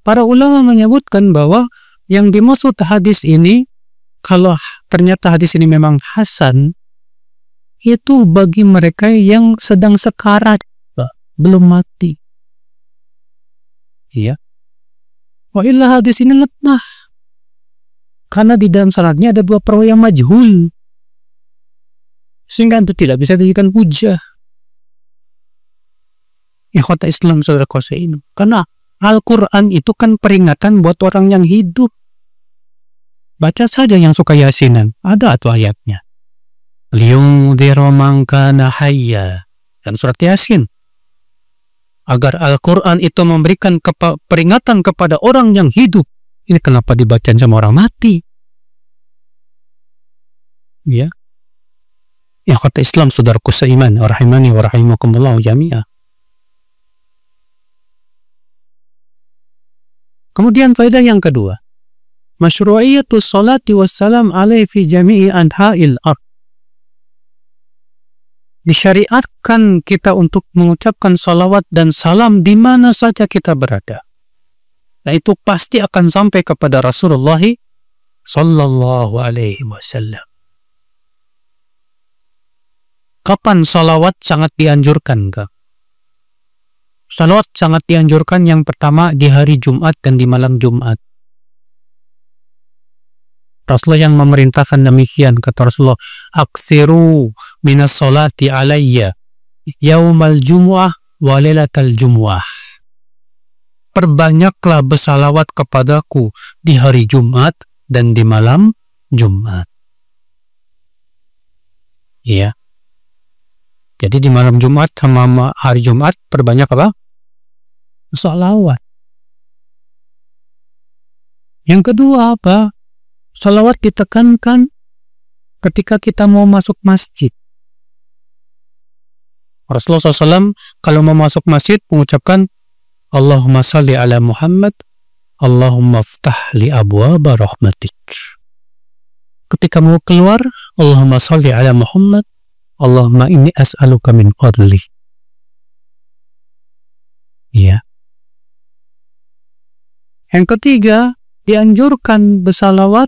Para ulama menyebutkan bahwa yang dimaksud hadis ini, kalau ternyata hadis ini memang hasan, itu bagi mereka yang sedang sekarat, belum mati. Iya. Wa illa hadis ini lemah. Karena di dalam sanadnya ada dua perawi yang majhul. Sehingga itu tidak bisa dijadikan hujah. Ikhwata Islam saudara kosein. Karena Al-Quran itu kan peringatan buat orang yang hidup. Baca saja yang suka Yasinan. Ada atau ayatnya. Liyundhiru man kana hayya. Dan surat Yasin. Agar Al-Quran itu memberikan peringatan kepada orang yang hidup. Ini kenapa dibacain sama orang mati? Ya. Ya kata Islam saudaraku seiman, rahimani wa rahimakumullah jami'ah. Kemudian faedah yang kedua, masyru'iyatus salati wassalam alaihi fi jami'i anha'il ard. Disyariatkan kita untuk mengucapkan salawat dan salam di mana saja kita berada. Nah, itu pasti akan sampai kepada Rasulullah sallallahu alaihi wasallam. Kapan salawat sangat dianjurkan, Kak? Salawat sangat dianjurkan yang pertama di hari Jumat dan di malam Jumat. Rasulullah yang memerintahkan demikian, kata Rasulullah, aksiru minas salati alayya yaumal jumu'ah wa lailatal jumu'ah. Perbanyaklah bersalawat kepadaku di hari Jumat dan di malam Jumat. Iya. Jadi di malam Jumat sama hari Jumat perbanyak apa? Salawat. Yang kedua apa? Salawat ditekankan ketika kita mau masuk masjid. Rasulullah SAW kalau mau masuk masjid mengucapkan Allahumma salli ala Muhammad, Allahumma ftah li abwaba rahmatik. Ketika mau keluar, Allahumma salli ala Muhammad, Allahumma inni as'aluka min fadli. Ya. Yang ketiga, dianjurkan bersalawat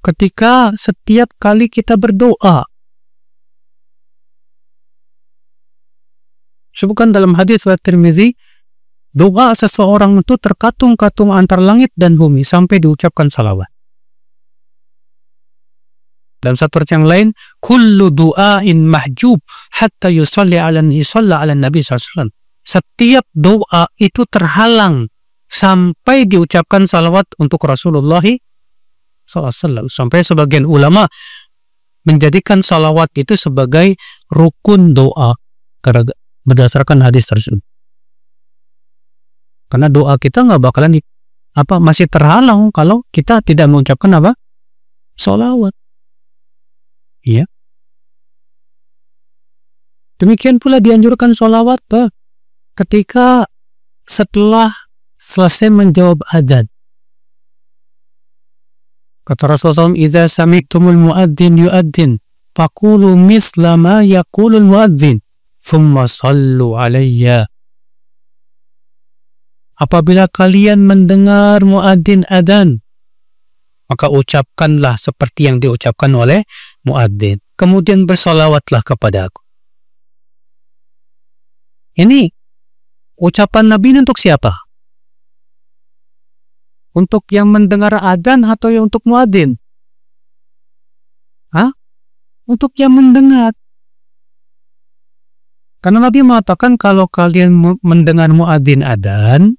ketika setiap kali kita berdoa. Sebutkan dalam hadis riwayat Tirmizi, doa seseorang itu terkatung-katung antar langit dan bumi sampai diucapkan salawat. Dalam satu yang lain, kullu du'ain mahjub hatta yusalli ala Nabi SAW. Setiap doa itu terhalang sampai diucapkan salawat untuk Rasulullah SAW. Sampai sebagian ulama menjadikan salawat itu sebagai rukun doa berdasarkan hadis tersebut. Karena doa kita nggak bakalan masih terhalang kalau kita tidak mengucapkan apa? Salawat. Iya. Demikian pula dianjurkan salawat ketika setelah selesai menjawab adzan. Kata Rasulullah SAW, "Idza sami'tumul muadzin yu'adzin, faqulu misla ma yaqulul muadzin, thumma sallu alayya." Apabila kalian mendengar muadzin adzan, maka ucapkanlah seperti yang diucapkan oleh muadzin. Kemudian bersalawatlah kepada aku. Ini ucapan Nabi ini untuk siapa? Untuk yang mendengar adzan atau untuk muadzin? Untuk yang mendengar. Karena Nabi mengatakan kalau kalian mendengar muadzin adzan,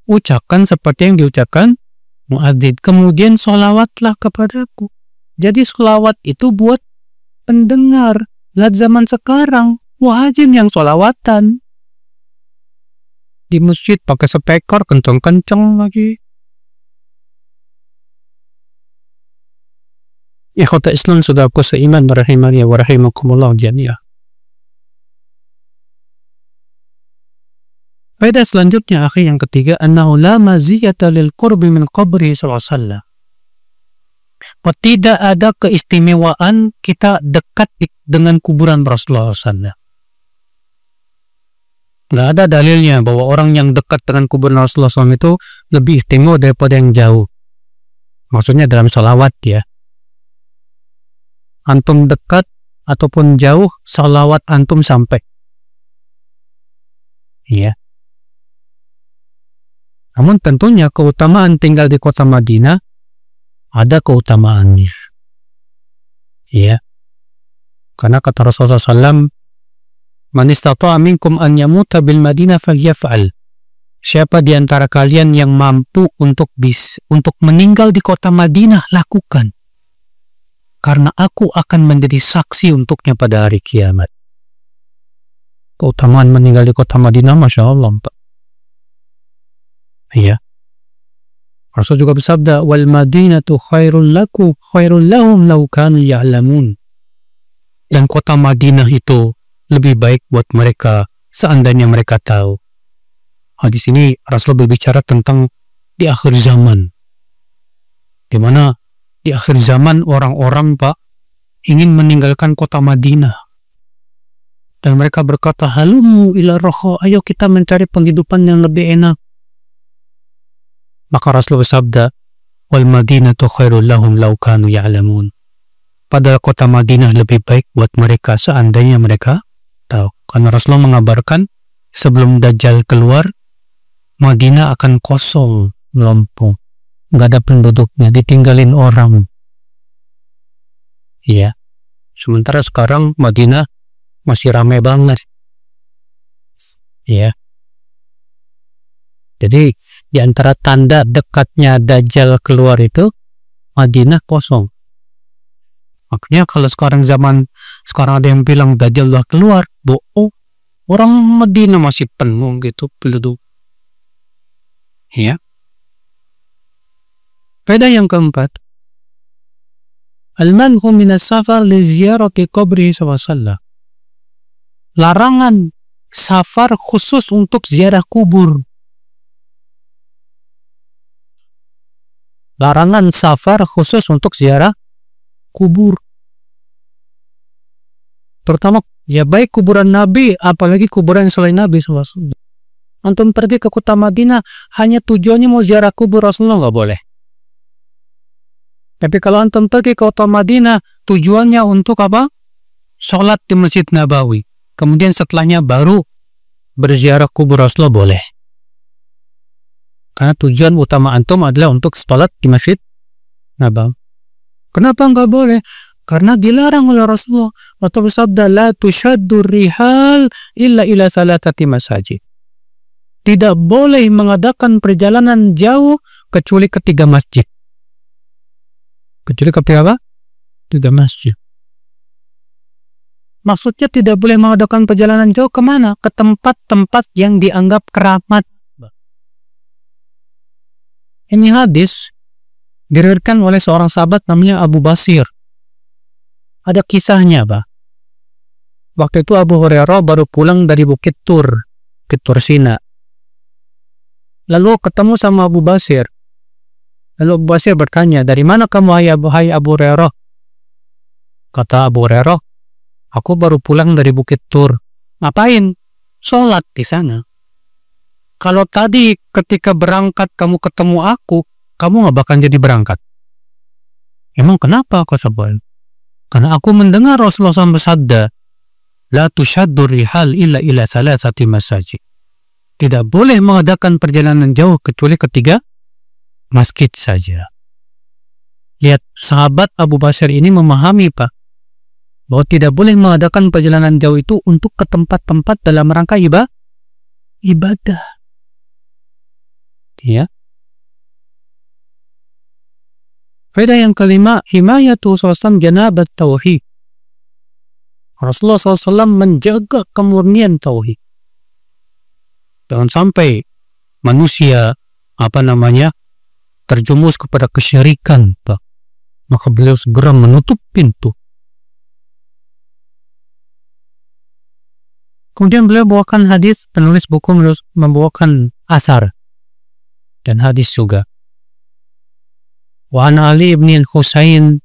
ucapkan seperti yang diucapkan muadzin. Kemudian sholawatlah kepadaku. Jadi sholawat itu buat pendengar. Lihat zaman sekarang, muadzin yang sholawatan. Di masjid pakai speaker kenceng-kenceng lagi. Ikhwata Islam saudaraku seiman rahimani wa rahimakumullah jami'ah. Faedah selanjutnya akhi yang ketiga, annahu la maziyata lil qurbi min qabri sallallahu alaihi wasallam. Tidak ada keistimewaan kita dekat dengan kuburan Rasulullah SAW. Nggak ada dalilnya bahwa orang yang dekat dengan kuburan Rasulullah SAW itu lebih istimewa daripada yang jauh. Maksudnya dalam salawat ya. Antum dekat ataupun jauh, salawat antum sampai. Iya. Namun tentunya keutamaan tinggal di kota Madinah ada keutamaannya. Iya. Karena kata Rasulullah SAW, "Man istata'a minkum an yamuta bil Madinah falyaf'al." Siapa di antara kalian yang mampu untuk meninggal di kota Madinah, lakukan. Karena aku akan menjadi saksi untuknya pada hari kiamat. Keutamaan meninggal di kota Madinah, Masya Allah, Pak. Iya. Rasul juga bersabda, "Wal Madinatu khairul lahum law kanu ya'lamun." Dan kota Madinah itu lebih baik buat mereka seandainya mereka tahu. Hadis ini Rasul berbicara tentang di akhir zaman. Di mana di akhir zaman orang-orang Pak ingin meninggalkan kota Madinah. Dan mereka berkata, halumu ila roho, ayo kita mencari penghidupan yang lebih enak. Maka Rasulullah bersabda, wal madinatu khairul lahum law kanu ya'lamun. Padahal kota Madinah lebih baik buat mereka seandainya mereka tahu. Karena Rasulullah mengabarkan sebelum Dajjal keluar, Madinah akan kosong, melempung. Nggak ada penduduknya, ditinggalin orang. Iya. Sementara sekarang Madinah masih ramai banget. Iya. Jadi di antara tanda dekatnya Dajjal keluar itu Madinah kosong. Makanya kalau sekarang ada yang bilang Dajjal udah keluar, bohong. Orang Madinah masih penuh gitu penduduk. Ya. Faedah yang keempat. Al-manhu minas safar li ziyarati qabrihi sallallahu. Larangan safar khusus untuk ziarah kubur. Larangan safar khusus untuk ziarah kubur. Terutama ya baik kuburan Nabi, apalagi kuburan selain Nabi SAW. Antum pergi ke kota Madinah hanya tujuannya mau ziarah kubur Rasulullah, nggak boleh. Tapi kalau antum pergi ke kota Madinah tujuannya untuk apa? Sholat di Masjid Nabawi. Kemudian setelahnya baru berziarah kubur Rasulullah, boleh. Karena tujuan utama antum adalah untuk sholat di Masjid Nabawi. Kenapa nggak boleh? Karena dilarang oleh Rasulullah. Rasulullah bersabda, la tushaddu rihal illa ila salatati masajid. Tidak boleh mengadakan perjalanan jauh kecuali ke 3 masjid. Kecuali ke apa? 3 masjid. Maksudnya tidak boleh mengadakan perjalanan jauh kemana? Ke tempat-tempat yang dianggap keramat. Ini hadis diriwayatkan oleh seorang sahabat namanya Abu Basir. Ada kisahnya, Pak. Waktu itu Abu Hurairah baru pulang dari Bukit Tur Sina. Lalu ketemu sama Abu Basir. Lalu Abu Basir bertanya, dari mana kamu hai Abu Hurairah? Kata Abu Hurairah, aku baru pulang dari Bukit Tur. Ngapain? Sholat di sana. Kalau tadi ketika berangkat kamu ketemu aku, kamu nggak bakal jadi berangkat. Emang kenapa? Kata Abu? Karena aku mendengar Rasulullah SAW bersabda, la tushaddu rihal illa ila salasati masajid. Tidak boleh mengadakan perjalanan jauh kecuali ke 3 masjid saja. Lihat, sahabat Abu Basir ini memahami, Pak, bahwa tidak boleh mengadakan perjalanan jauh itu untuk ke tempat-tempat dalam rangka ibadah. Ya. Faedah yang kelima, himayatu SAW janabat tauhid. Rasulullah SAW menjaga kemurnian tauhid. Jangan sampai manusia terjumus kepada kesyirikan, Pak. Maka beliau segera menutup pintu. Kemudian beliau bawakan hadis, penulis buku membawakan asar dan hadis juga. Wa an Ali ibn al-Husayn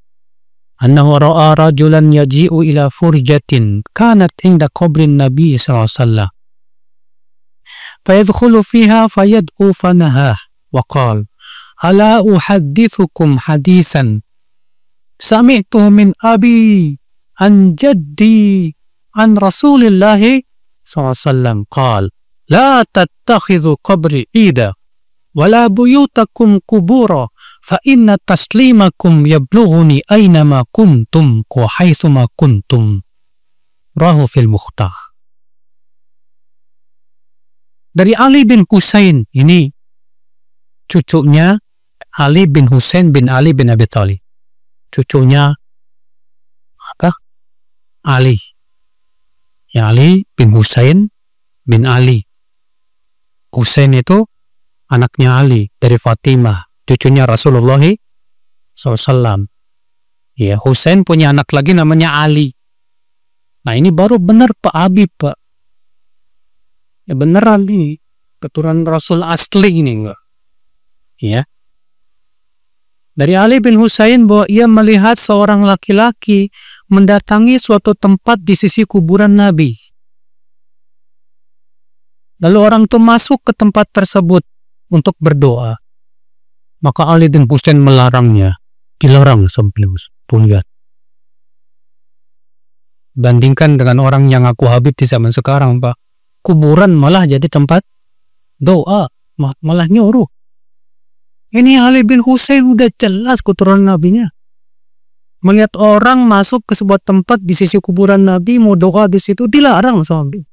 annahu ra'a rajulan yaji'u ila furjatin kanat inda qabrin Nabi sallallahu alaihi wasallam. Fayadkhulu fiha fayad'u fanahah wa qala ala uhaddithukum hadisan sami'tuhu min abi an jaddi an Rasulillahi sallallahu alaihi wasallam qala la tattakhidhu qabri ida wala buyutakum kubura fa inna taslimakum yablughuni aynama kuntum wa haitsuma kuntum. Rahu fil Mukhtar. Dari Ali bin Husain, ini cucunya Ali bin Husain bin Ali bin Abi Thalib. Cucunya apa? Ali. Ya, Ali bin Husain bin Ali. Husain itu anaknya Ali dari Fatimah, cucunya Rasulullah SAW. Ya, Husain punya anak lagi namanya Ali. Nah, ini baru benar Pak Habib, Pak. Ya beneran ini keturunan Rasul asli ini enggak. Ya. Dari Ali bin Husain bahwa ia melihat seorang laki-laki mendatangi suatu tempat di sisi kuburan Nabi. Lalu orang itu masuk ke tempat tersebut untuk berdoa. Maka Ali bin Husain melarangnya. Dilarang sampai lihat. Bandingkan dengan orang yang aku Habib di zaman sekarang, Pak. Kuburan malah jadi tempat doa. Malah nyuruh. Ini Ali bin Husain udah jelas keturunan nabinya. Melihat orang masuk ke sebuah tempat di sisi kuburan Nabi, mau doa di situ, dilarang sama Nabi.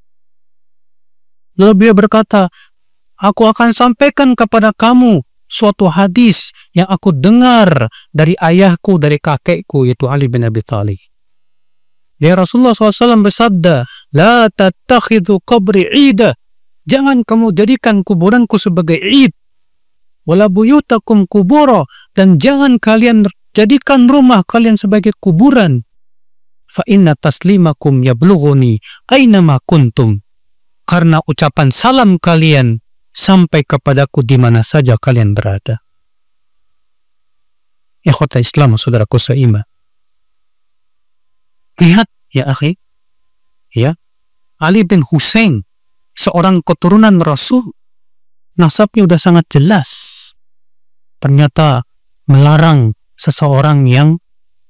Lalu beliau berkata, aku akan sampaikan kepada kamu suatu hadis yang aku dengar dari ayahku, dari kakekku, yaitu Ali bin Abi Thalib. Ya Rasulullah SAW bersabda, la tattakhidhu qabri ida. Jangan kamu jadikan kuburanku sebagai id. Wala buyutakum kubura, dan jangan kalian jadikan rumah kalian sebagai kuburan. Fa inna taslimakum yablughuni aynama kuntum. Karena ucapan salam kalian sampai kepadaku di mana saja kalian berada. Ikhwata Islam, saudaraku seiman. Lihat ya akhi, ya, Ali bin Husain, seorang keturunan Rasul, nasabnya udah sangat jelas. Ternyata melarang seseorang yang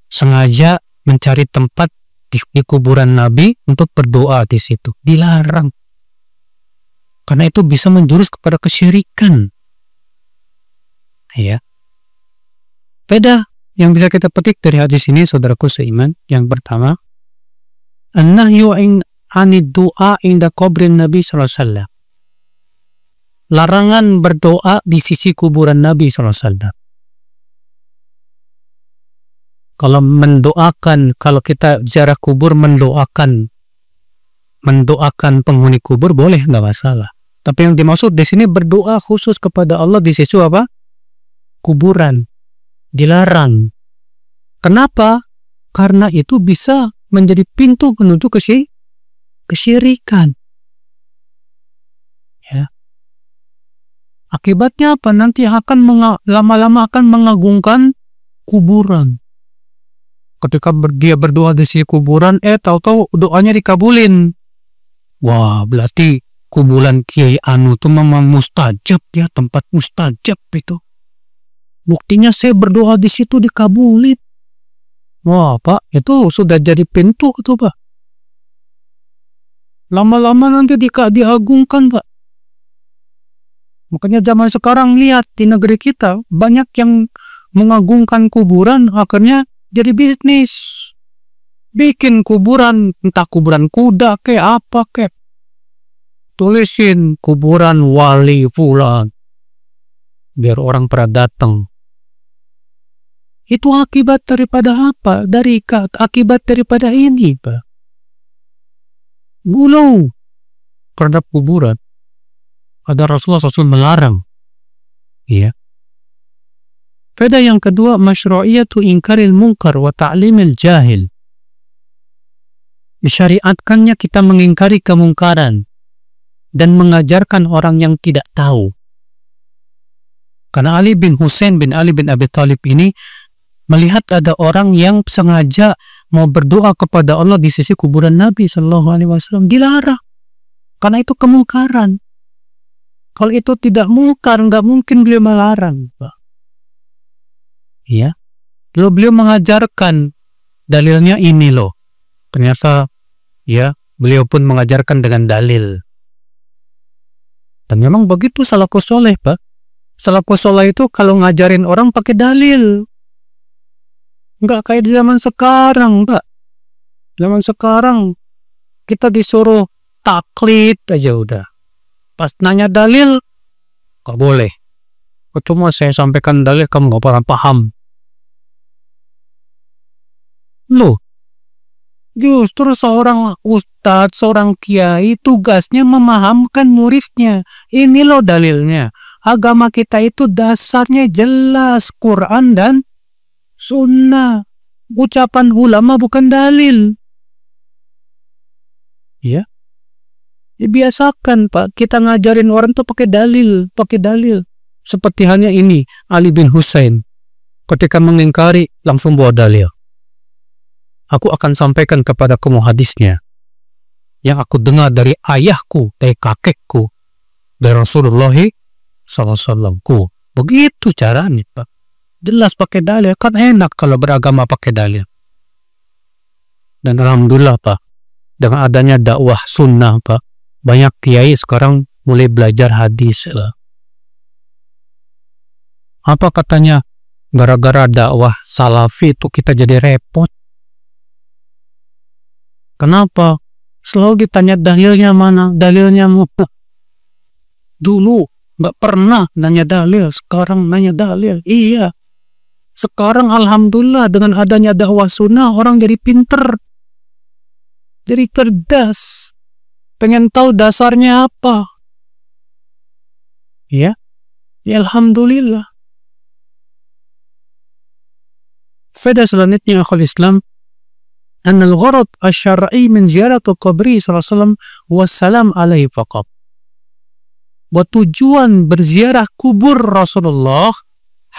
sengaja mencari tempat di kuburan Nabi untuk berdoa di situ. Dilarang. Karena itu bisa menjurus kepada kesyirikan. Ya. Beda yang bisa kita petik dari hadis ini, saudaraku seiman, yang pertama, an-nahyu anid du'a inda qabrin Nabi sallallahu alaihi wasallam. Larangan berdoa di sisi kuburan Nabi SAW. Kalau mendoakan, kalau kita ziarah kubur mendoakan penghuni kubur boleh, nggak masalah. Tapi yang dimaksud di sini berdoa khusus kepada Allah di sisi apa? Kuburan. Dilarang. Kenapa? Karena itu bisa menjadi pintu menuju kesyirikan. Ya. Akibatnya apa? Nanti akan lama-lama akan mengagungkan kuburan. Ketika dia berdoa di sisi kuburan, tahu-tahu doanya dikabulin. Wah, berarti kuburan Kiai Anu itu memang mustajab ya, tempat mustajab itu. Buktinya saya berdoa di situ dikabulin. Wah, Pak, itu sudah jadi pintu itu, Pak. Lama-lama nanti diagungkan, Pak. Makanya zaman sekarang lihat di negeri kita banyak yang mengagungkan kuburan, akhirnya jadi bisnis. Bikin kuburan, entah kuburan kuda kayak apa kayak. Tulisin kuburan wali fulan. Biar orang pada datang. Itu akibat daripada apa? Akibat daripada ini, Pak. Gulu terhadap kuburan. Ada Rasulullah SAW melarang. Ya. Pada yang kedua, masyru'iyatu inkaril munkar wa ta'limil jahil. Disyariatkannya kita mengingkari kemungkaran dan mengajarkan orang yang tidak tahu. Karena Ali bin Husain bin Ali bin Abi Thalib ini melihat ada orang yang sengaja mau berdoa kepada Allah di sisi kuburan Nabi SAW. Dilarang. Karena itu kemungkaran. Kalau itu tidak mungkar, nggak mungkin beliau melarang, Pak. Ya. Lalu beliau mengajarkan dalilnya ini loh. Ternyata ya, beliau pun mengajarkan dengan dalil. Dan memang begitu salafus soleh, Pak. Salafus soleh itu kalau ngajarin orang pakai dalil. Nggak kayak di zaman sekarang, Pak. Zaman sekarang kita disuruh taklid aja udah. Pas nanya dalil, gak boleh. Cuma saya sampaikan dalil, kamu gak pernah paham. Loh, justru seorang ustadz, seorang kiai, tugasnya memahamkan muridnya. Ini loh dalilnya. Agama kita itu dasarnya jelas, Quran dan sunnah. Ucapan ulama bukan dalil. Ya. Dibiasakan, Pak, kita ngajarin orang tuh pakai dalil. Seperti halnya ini, Ali bin Husain. Ketika mengingkari, langsung bawa dalil. Aku akan sampaikan kepada kamu hadisnya. Yang aku dengar dari ayahku, dari kakekku, dari Rasulullah SAW. Begitu caranya, Pak. Jelas pakai dalil. Kan enak kalau beragama pakai dalil. Dan alhamdulillah, Pak, dengan adanya dakwah sunnah, Pak, banyak kiai sekarang mulai belajar hadis. Apa katanya? Gara-gara dakwah salafi itu kita jadi repot. Kenapa? Selalu ditanya dalilnya mana? Dalilnya apa? Dulu nggak pernah nanya dalil, sekarang nanya dalil. Iya. Sekarang alhamdulillah dengan adanya dakwah sunnah orang jadi pinter. Jadi cerdas. Pengen tahu dasarnya apa. Ya. Ya alhamdulillah. Faedah selanjutnya akhul Islam, an al-gharad asy-syar'i min ziyaratul qabri sallallahu alaihi wasallam wassalam alaihi faqat. Bahwa tujuan berziarah kubur Rasulullah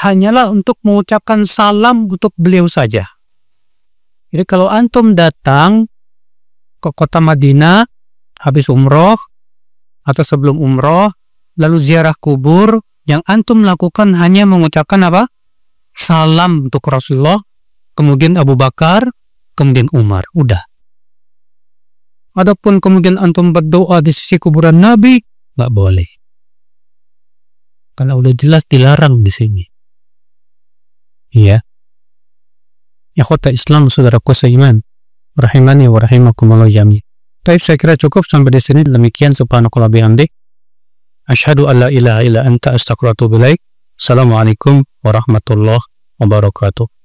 hanyalah untuk mengucapkan salam untuk beliau saja. Jadi kalau antum datang ke kota Madinah habis umroh atau sebelum umroh lalu ziarah kubur, yang antum lakukan hanya mengucapkan apa? Salam untuk Rasulullah, kemudian Abu Bakar, kemudian Umar. Udah. Adapun kemudian antum berdoa di sisi kuburan Nabi, nggak boleh. Karena udah jelas dilarang di sini. Iya. Ikhwata Islam, saudaraku seiman, rahimani wa rahimakumullah jami'. Taib, saya kira cukup sampai di sini. Demikian subhanakallah bihamdik. Asyhadu an la ilaha illa anta astaghfiruka wa atubu ilaik. Assalamualaikum warahmatullahi wabarakatuh.